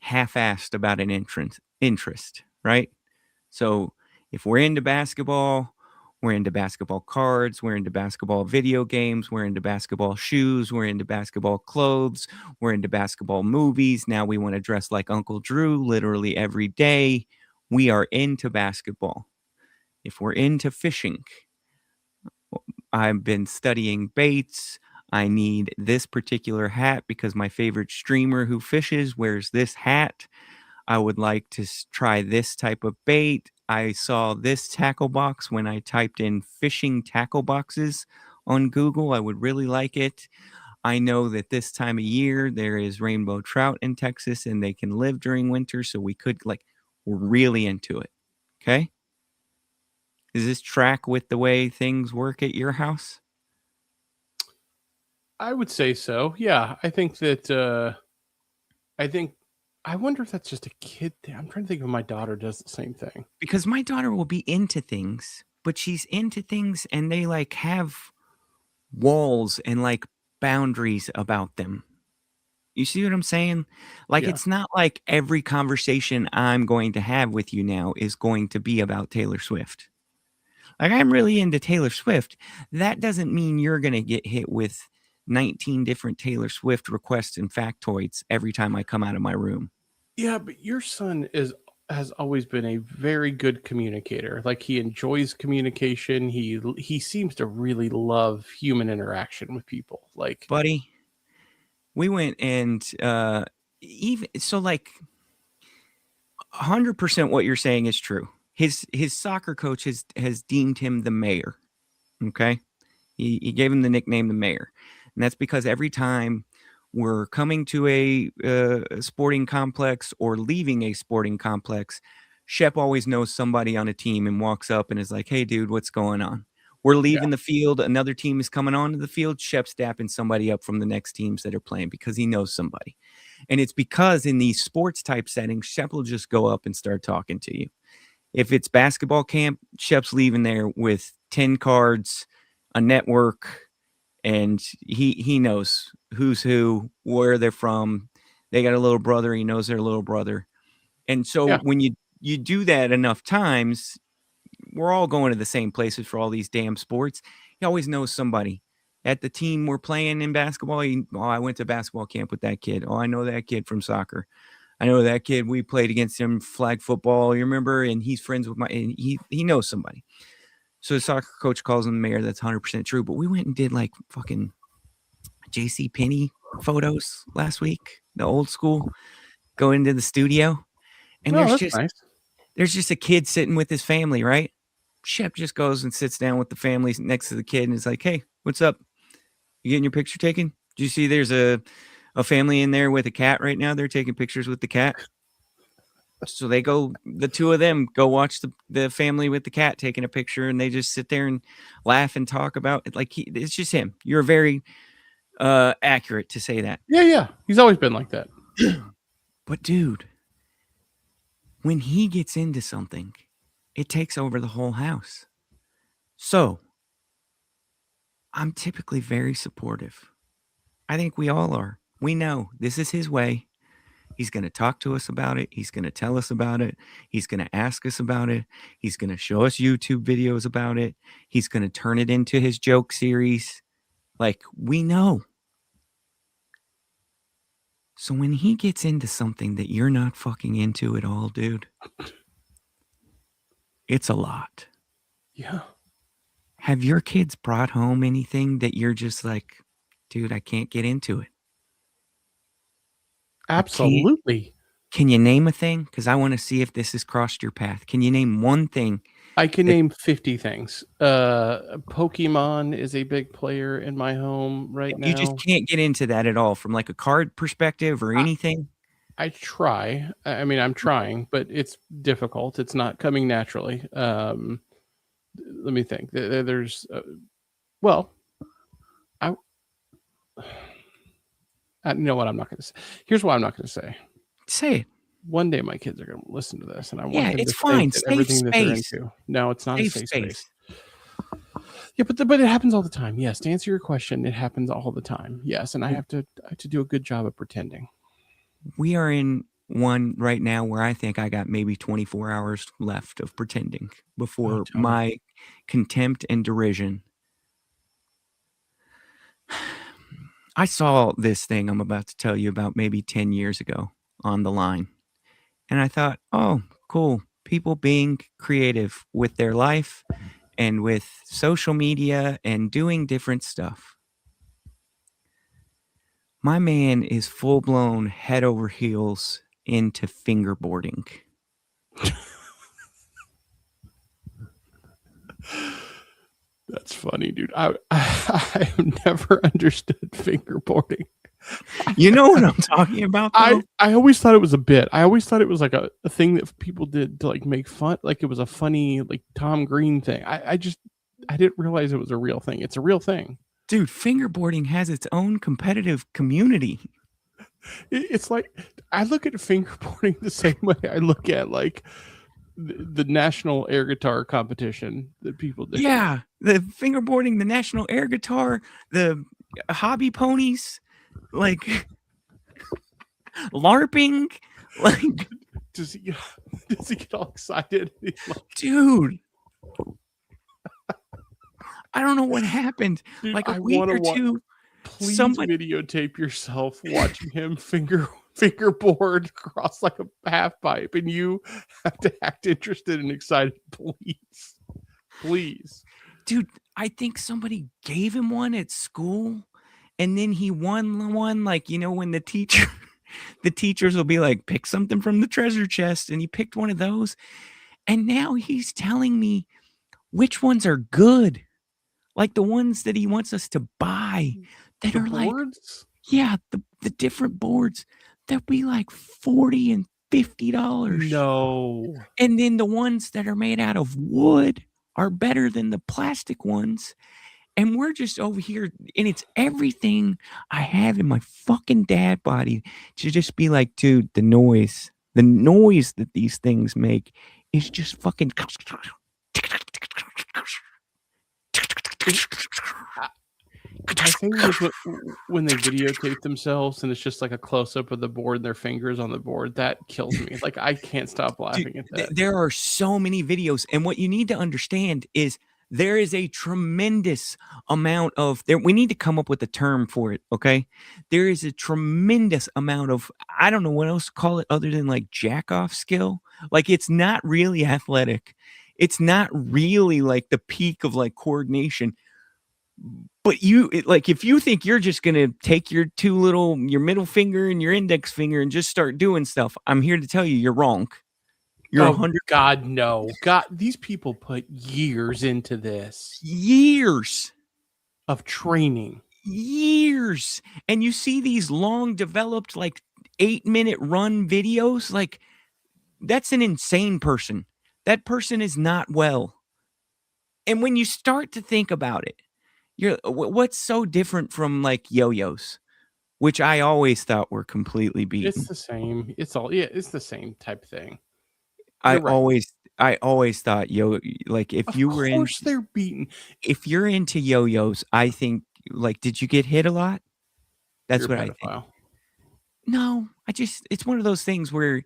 Speaker 3: half-assed about an interest, right? So, if we're into basketball, we're into basketball cards, we're into basketball video games, we're into basketball shoes, we're into basketball clothes, we're into basketball movies. Now we want to dress like Uncle Drew literally every day. We are into basketball. If we're into fishing, I've been studying baits. I need this particular hat because my favorite streamer who fishes wears this hat. I would like to try this type of bait. I saw this tackle box when I typed in fishing tackle boxes on Google. I would really like it. I know that this time of year there is rainbow trout in Texas and they can live during winter. So we're really into it. Okay. Does this track with the way things work at your house?
Speaker 1: I would say so. Yeah. I think that, I wonder if that's just a kid thing. I'm trying to think if my daughter does the same thing.
Speaker 3: Because my daughter will be into things, but she's into things and they like have walls and like boundaries about them. You see what I'm saying? Like,
Speaker 1: Yeah.
Speaker 3: It's not like every conversation I'm going to have with you now is going to be about Taylor Swift. Like, I'm really into Taylor Swift. That doesn't mean you're going to get hit with 19 different Taylor Swift requests and factoids every time I come out of my room.
Speaker 1: Yeah, but your son has always been a very good communicator. Like, he enjoys communication. He seems to really love human interaction with people. Like,
Speaker 3: Buddy, we went and even so, like, 100% what you're saying is true. His soccer coach has deemed him the mayor. Okay, he gave him the nickname the mayor, and that's because every time we're coming to a sporting complex or leaving a sporting complex, Shep always knows somebody on a team and walks up and is like, "Hey, dude, what's going on?" We're leaving the field. Another team is coming onto the field. Shep's dapping somebody up from the next teams that are playing because he knows somebody. And it's because in these sports type settings, Shep will just go up and start talking to you. If it's basketball camp, Shep's leaving there with 10 cards, a network, and he knows who's who, where they're from. They got a little brother. He knows their little brother. And so when you do that enough times, we're all going to the same places for all these damn sports. He always knows somebody. At the team we're playing in basketball, I went to basketball camp with that kid. Oh, I know that kid from soccer. I know that kid. We played against him flag football, you remember? And he's friends with and he knows somebody. So the soccer coach calls him the mayor. That's 100% true. But we went and did like fucking JC Penney photos last week, the old school, go into the studio. And there's just a kid sitting with his family, right? Shep just goes and sits down with the family next to the kid and is like, "Hey, what's up? You getting your picture taken? Do you see there's a family in there with a cat right now? They're taking pictures with the cat." So they go, the two of them go watch the family with the cat taking a picture, and they just sit there and laugh and talk about it. Like, it's just him. You're very accurate to say that.
Speaker 1: Yeah. He's always been like that.
Speaker 3: But dude, when he gets into something, it takes over the whole house. So I'm typically very supportive. I think we all are. We know this is his way. He's going to talk to us about it. He's going to tell us about it. He's going to ask us about it. He's going to show us YouTube videos about it. He's going to turn it into his joke series. Like, we know. So when he gets into something that you're not fucking into at all, dude, it's a lot.
Speaker 1: Yeah.
Speaker 3: Have your kids brought home anything that you're just like, dude, I can't get into it?
Speaker 1: Absolutely.
Speaker 3: Can you name a thing? Because I want to see if this has crossed your path. Can you name one thing?
Speaker 1: I can name 50 things. Pokemon is a big player in my home right now.
Speaker 3: You just can't get into that at all from like a card perspective or anything?
Speaker 1: I try. I mean, I'm trying, but it's difficult. It's not coming naturally. Let me think. There's, well, you know what? I'm not going to say. Here's what I'm not going to say.
Speaker 3: Say it.
Speaker 1: One day my kids are going to listen to this, and I want
Speaker 3: Yeah,
Speaker 1: them
Speaker 3: it's
Speaker 1: to
Speaker 3: fine.
Speaker 1: think that everything
Speaker 3: Safe
Speaker 1: that they're
Speaker 3: space.
Speaker 1: into. No, it's not
Speaker 3: Safe
Speaker 1: a safe
Speaker 3: space.
Speaker 1: space. Yeah, but it happens all the time. Yes, to answer your question, it happens all the time. Yes, and I have to do a good job of pretending.
Speaker 3: We are in one right now where I think I got maybe 24 hours left of pretending before
Speaker 1: tell me.
Speaker 3: my contempt and derision. I saw this thing I'm about to tell you about maybe 10 years ago on the line. And I thought, oh, cool. People being creative with their life and with social media and doing different stuff. My man is full-blown head over heels into fingerboarding.
Speaker 1: That's funny, dude. I have never understood fingerboarding.
Speaker 3: You know what I'm talking about, though?
Speaker 1: I always thought it was a bit. I always thought it was like a thing that people did to like make fun, like it was a funny like Tom Green thing. I didn't realize it was a real thing. It's a real thing.
Speaker 3: Dude, fingerboarding has its own competitive community.
Speaker 1: It's like I look at fingerboarding the same way I look at like the national air guitar competition that people did.
Speaker 3: Yeah, the fingerboarding, the national air guitar, the hobby ponies, like LARPing, like
Speaker 1: Does he get all excited? He's like,
Speaker 3: dude. I don't know what happened.
Speaker 1: dude,
Speaker 3: Like a
Speaker 1: I
Speaker 3: week
Speaker 1: wanna
Speaker 3: or two,
Speaker 1: please
Speaker 3: somebody
Speaker 1: videotape yourself watching him fingerboard across like a half pipe, and you have to act interested and excited. Please.
Speaker 3: dude, I think somebody gave him one at school, and then he won one. Like, you know, when the teachers will be like, pick something from the treasure chest, and he picked one of those. And now he's telling me which ones are good, like the ones that he wants us to buy that
Speaker 1: The
Speaker 3: are like,
Speaker 1: boards?
Speaker 3: yeah, the different boards. They'll be like $40 and $50.
Speaker 1: No.
Speaker 3: And then the ones that are made out of wood are better than the plastic ones. And we're just over here, and it's everything I have in my fucking dad body to just be like, dude, the noise that these things make is just fucking.
Speaker 1: My thing is when they videotape themselves and it's just like a close up of the board and their fingers on the board, that kills me. Like I can't stop laughing at that.
Speaker 3: There are so many videos, and what you need to understand is there is a tremendous amount of there. We need to come up with a term for it. Okay. There is a tremendous amount of, I don't know what else to call it other than like jack off skill. Like it's not really athletic. It's not really like the peak of like coordination. But like if you think you're just going to take your your middle finger and your index finger and just start doing stuff, I'm here to tell you, you're wrong. You're 100
Speaker 1: God, no. God, these people put years into this.
Speaker 3: years.
Speaker 1: Of training.
Speaker 3: Years. And you see these long developed like 8-minute run videos, like that's an insane person. That person is not well. And when you start to think about it, what's so different from like yo-yos, which I always thought were completely beaten.
Speaker 1: It's the same. It's the same type thing.
Speaker 3: I
Speaker 1: You're right.
Speaker 3: always thought like if
Speaker 1: Of
Speaker 3: you were
Speaker 1: course they're beaten.
Speaker 3: if you're into yo-yos, I think like did you get hit a lot? That's
Speaker 1: You're a
Speaker 3: what I think.
Speaker 1: pedophile.
Speaker 3: No, it's one of those things where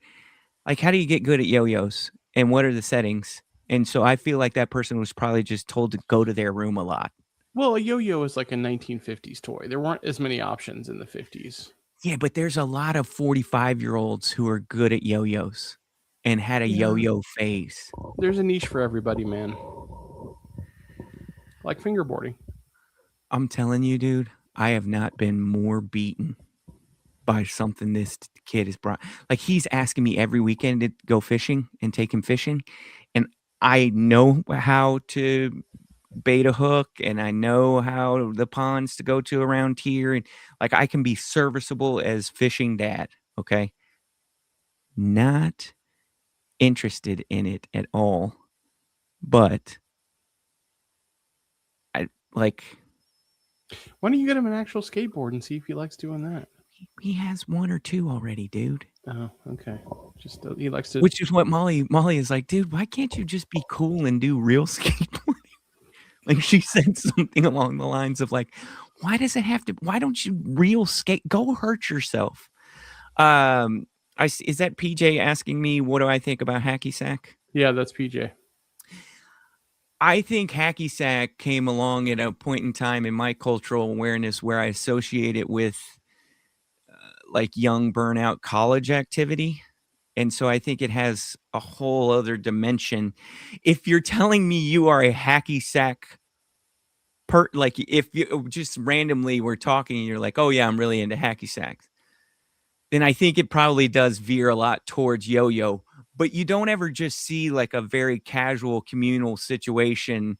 Speaker 3: like how do you get good at yo-yos and what are the settings? And so I feel like that person was probably just told to go to their room a lot.
Speaker 1: Well, a yo-yo is like a 1950s toy. There weren't as many options in the 50s.
Speaker 3: Yeah, but there's a lot of 45-year-olds who are good at yo-yos and had a
Speaker 1: Yeah.
Speaker 3: yo-yo phase.
Speaker 1: There's a niche for everybody, man. Like fingerboarding.
Speaker 3: I'm telling you, dude, I have not been more beaten by something this kid has brought. Like he's asking me every weekend to go fishing and take him fishing. And I know how to bait a hook and I know how the ponds to go to around here. And like I can be serviceable as fishing dad. Okay. Not interested in it at all. But I like
Speaker 1: Why don't you get him an actual skateboard and see if he likes doing that?
Speaker 3: he has one or two already, dude.
Speaker 1: Oh, okay. Just he likes to.
Speaker 3: Which is what Molly is like, dude, why can't you just be cool and do real skateboarding? Like she said something along the lines of like, why don't you real skate? Go hurt yourself. Is that PJ asking me what do I think about hacky sack?
Speaker 1: Yeah, that's PJ.
Speaker 3: I think hacky sack came along at a point in time in my cultural awareness where I associate it with like young burnout college activity. And so I think it has a whole other dimension. If you're telling me you are a hacky sack like if you just randomly were talking and you're like, oh yeah, I'm really into hacky sacks, then I think it probably does veer a lot towards yo-yo. But you don't ever just see like a very casual communal situation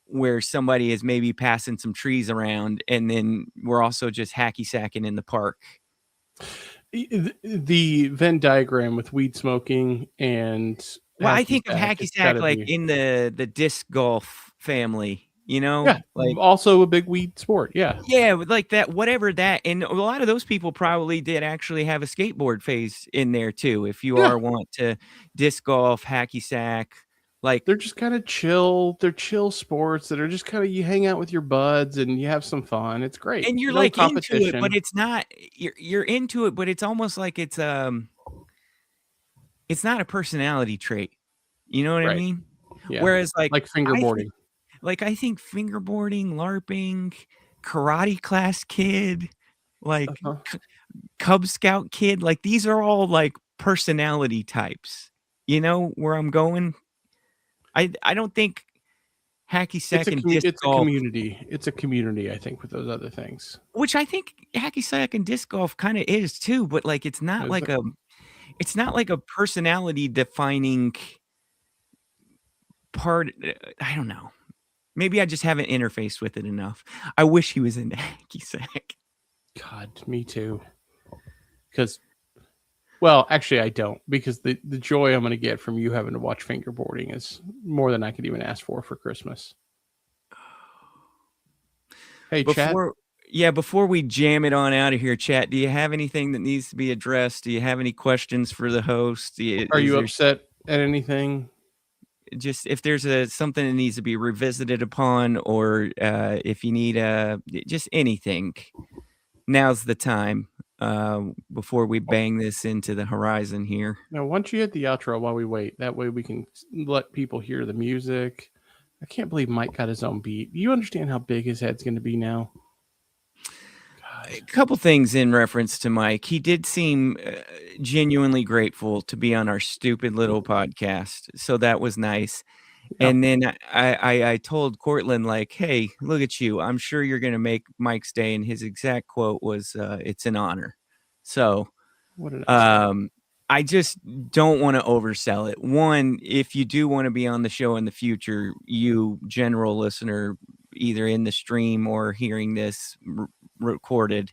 Speaker 3: where somebody is maybe passing some trees around and then we're also just hacky sacking in the park.
Speaker 1: The Venn diagram with weed smoking and
Speaker 3: Well, I think of hacky
Speaker 1: it's
Speaker 3: sack
Speaker 1: gotta
Speaker 3: like
Speaker 1: be-
Speaker 3: in the disc golf family, you know?
Speaker 1: yeah,
Speaker 3: Like
Speaker 1: also a big weed sport. Yeah,
Speaker 3: yeah, like that, whatever that, and a lot of those people probably did actually have a skateboard phase in there too. If you
Speaker 1: Yeah.
Speaker 3: want to disc golf, hacky sack, like
Speaker 1: they're just kind of chill. They're chill sports that are just kind of you hang out with your buds and you have some fun. It's great.
Speaker 3: and you're
Speaker 1: No
Speaker 3: like into it,
Speaker 1: competition.
Speaker 3: but it's not. You're into it, but it's almost like it's not a personality trait. You know what I
Speaker 1: Right.
Speaker 3: mean?
Speaker 1: Yeah.
Speaker 3: Whereas
Speaker 1: like fingerboarding.
Speaker 3: I think fingerboarding, LARPing, karate class kid, like
Speaker 1: Uh-huh.
Speaker 3: Cub Scout kid, like these are all like personality types. You know where I'm going? I don't think hacky sack and disc
Speaker 1: It's a
Speaker 3: golf,
Speaker 1: community. It's a community, I think, with those other things.
Speaker 3: which I think hacky sack and disc golf kind of is too, but like it's not
Speaker 1: Is
Speaker 3: like
Speaker 1: it?
Speaker 3: it's not like a personality defining part. I don't know. Maybe I just haven't interfaced with it enough. I wish he was into hacky sack.
Speaker 1: God, me too. Because, well, actually, I don't. Because the joy I'm going to get from you having to watch fingerboarding is more than I could even ask for Christmas. Hey, chat.
Speaker 3: Before we jam it on out of here, chat, do you have anything that needs to be addressed? Do you have any questions for the host?
Speaker 1: Are you upset at anything?
Speaker 3: Just if there's something that needs to be revisited upon, or if you need just anything, now's the time before we bang this into the horizon here.
Speaker 1: Now, once you hit the outro while we wait, that way we can let people hear the music. I can't believe Mike got his own beat. You understand how big his head's going to be now?
Speaker 3: A couple things in reference to Mike. He did seem genuinely grateful to be on our stupid little podcast, so that was nice.
Speaker 1: Yep.
Speaker 3: And then I told Cortland, like, hey, look at you. I'm sure you're going to make Mike's day. And his exact quote was, it's an honor. So
Speaker 1: What did I say?
Speaker 3: I just don't want to oversell it. One, if you do want to be on the show in the future, you general listener, either in the stream or hearing this recorded,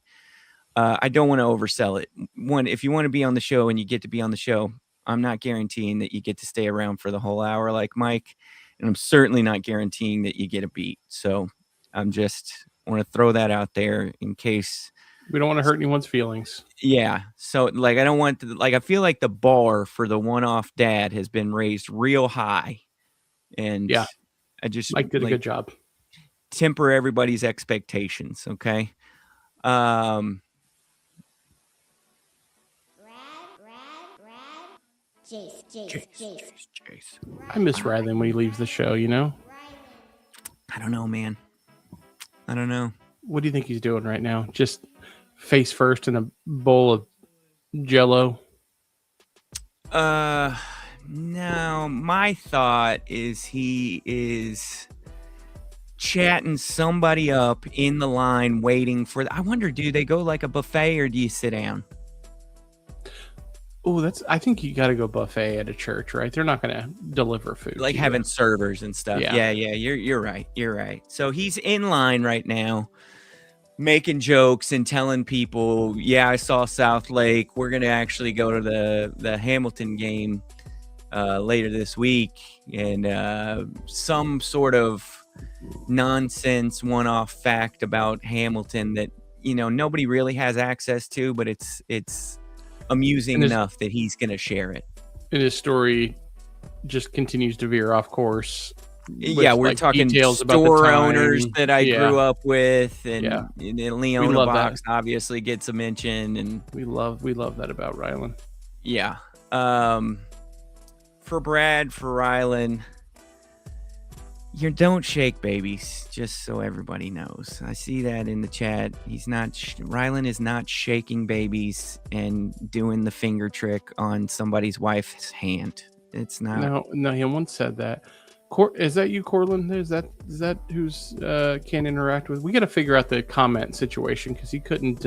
Speaker 3: I don't want to oversell it. One, if you want to be on the show and you get to be on the show, I'm not guaranteeing that you get to stay around for the whole hour like Mike, and I'm certainly not guaranteeing that you get a beat. So I'm just want to throw that out there in case
Speaker 1: We don't want to hurt anyone's feelings.
Speaker 3: Yeah. So like I don't want to like I feel like the bar for the one-off dad has been raised real high. And
Speaker 1: Yeah.
Speaker 3: I just
Speaker 1: Mike did a
Speaker 3: like,
Speaker 1: good job.
Speaker 3: temper everybody's expectations, okay? Jace.
Speaker 1: I miss Rylan when he leaves the show, you know?
Speaker 3: I don't know, man. I don't know.
Speaker 1: What do you think he's doing right now? Just face first in a bowl of Jello?
Speaker 3: No, my thought is he is chatting somebody up in the line waiting for I wonder, do they go like a buffet or do you sit down?
Speaker 1: Oh, I think you got to go buffet at a church, right? They're not going to deliver food.
Speaker 3: Like
Speaker 1: to you.
Speaker 3: having servers and stuff.
Speaker 1: Yeah.
Speaker 3: Yeah, you're right. You're right. So he's in line right now, making jokes and telling people, yeah, I saw South Lake. We're gonna actually go to the Hamilton game later this week, and some sort of nonsense one-off fact about Hamilton that nobody really has access to, but it's amusing
Speaker 1: And
Speaker 3: enough that he's gonna share it.
Speaker 1: And his story just continues to veer off course.
Speaker 3: Yeah,
Speaker 1: with,
Speaker 3: we're
Speaker 1: like,
Speaker 3: talking
Speaker 1: details about the
Speaker 3: store
Speaker 1: time.
Speaker 3: owners that I
Speaker 1: Yeah.
Speaker 3: grew up with, and,
Speaker 1: Yeah.
Speaker 3: and then Leona
Speaker 1: love that.
Speaker 3: Box obviously gets a mention, and
Speaker 1: We love that about Rylan.
Speaker 3: yeah. For Brad, for Rylan, you don't shake babies, just so everybody knows. I see that in the chat. Rylan is not shaking babies and doing the finger trick on somebody's wife's hand. It's not.
Speaker 1: No, he once said that. Is that you, Corlin? Is that who's can't interact with? We got to figure out the comment situation because he couldn't.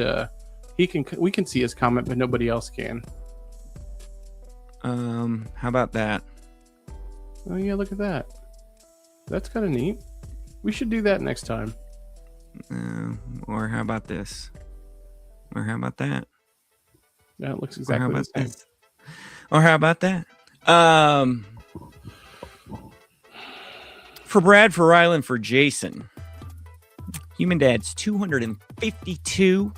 Speaker 1: We can see his comment, but nobody else can.
Speaker 3: How about that?
Speaker 1: Oh yeah, look at that. That's kind of neat. We should do that next time.
Speaker 3: Or how about this? Or how about that?
Speaker 1: Yeah, it looks
Speaker 3: Or how
Speaker 1: exactly the
Speaker 3: about
Speaker 1: same.
Speaker 3: this? Or how about that? For Brad, for Rylan, for Jason, Human Dads 252.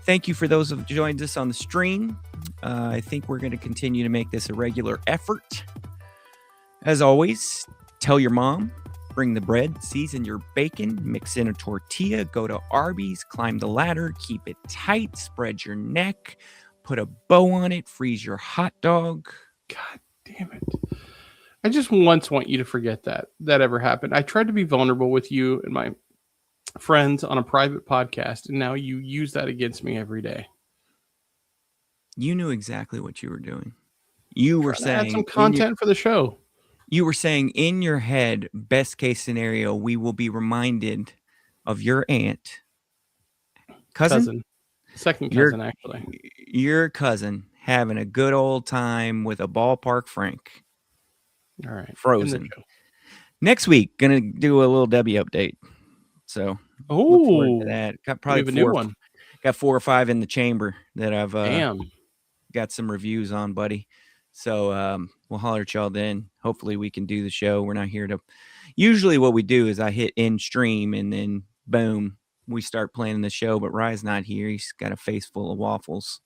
Speaker 3: Thank you for those who have joined us on the stream. I think we're going to continue to make this a regular effort. As always, tell your mom, bring the bread, season your bacon, mix in a tortilla, go to Arby's, climb the ladder, keep it tight, spread your neck, put a bow on it, freeze your hot dog.
Speaker 1: God damn it. I just once want you to forget that ever happened. I tried to be vulnerable with you and my friends on a private podcast, and now you use that against me every day.
Speaker 3: You knew exactly what you were doing. You were
Speaker 1: Trying to add
Speaker 3: saying
Speaker 1: some content for the show.
Speaker 3: You were saying in your head, best case scenario, we will be reminded of your aunt, cousin,
Speaker 1: second
Speaker 3: Your-
Speaker 1: cousin, actually.
Speaker 3: your cousin having a good old time with a ballpark Frank.
Speaker 1: All right,
Speaker 3: Frozen.
Speaker 1: end the show.
Speaker 3: Next week, gonna do a little W update. So look forward
Speaker 1: Oh,
Speaker 3: to that. Got
Speaker 1: we
Speaker 3: probably
Speaker 1: have a new one.
Speaker 3: Got 4 or 5 in the chamber that I've
Speaker 1: Damn.
Speaker 3: got some reviews on, buddy. So we'll holler at y'all then. Hopefully we can do the show. We're not here to. Usually what we do is I hit in stream and then boom, we start planning the show. But Rye's not here. He's got a face full of waffles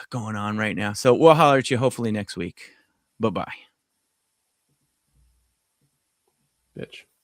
Speaker 3: going on right now. So we'll holler at you hopefully next week. Bye-bye.
Speaker 1: Bitch.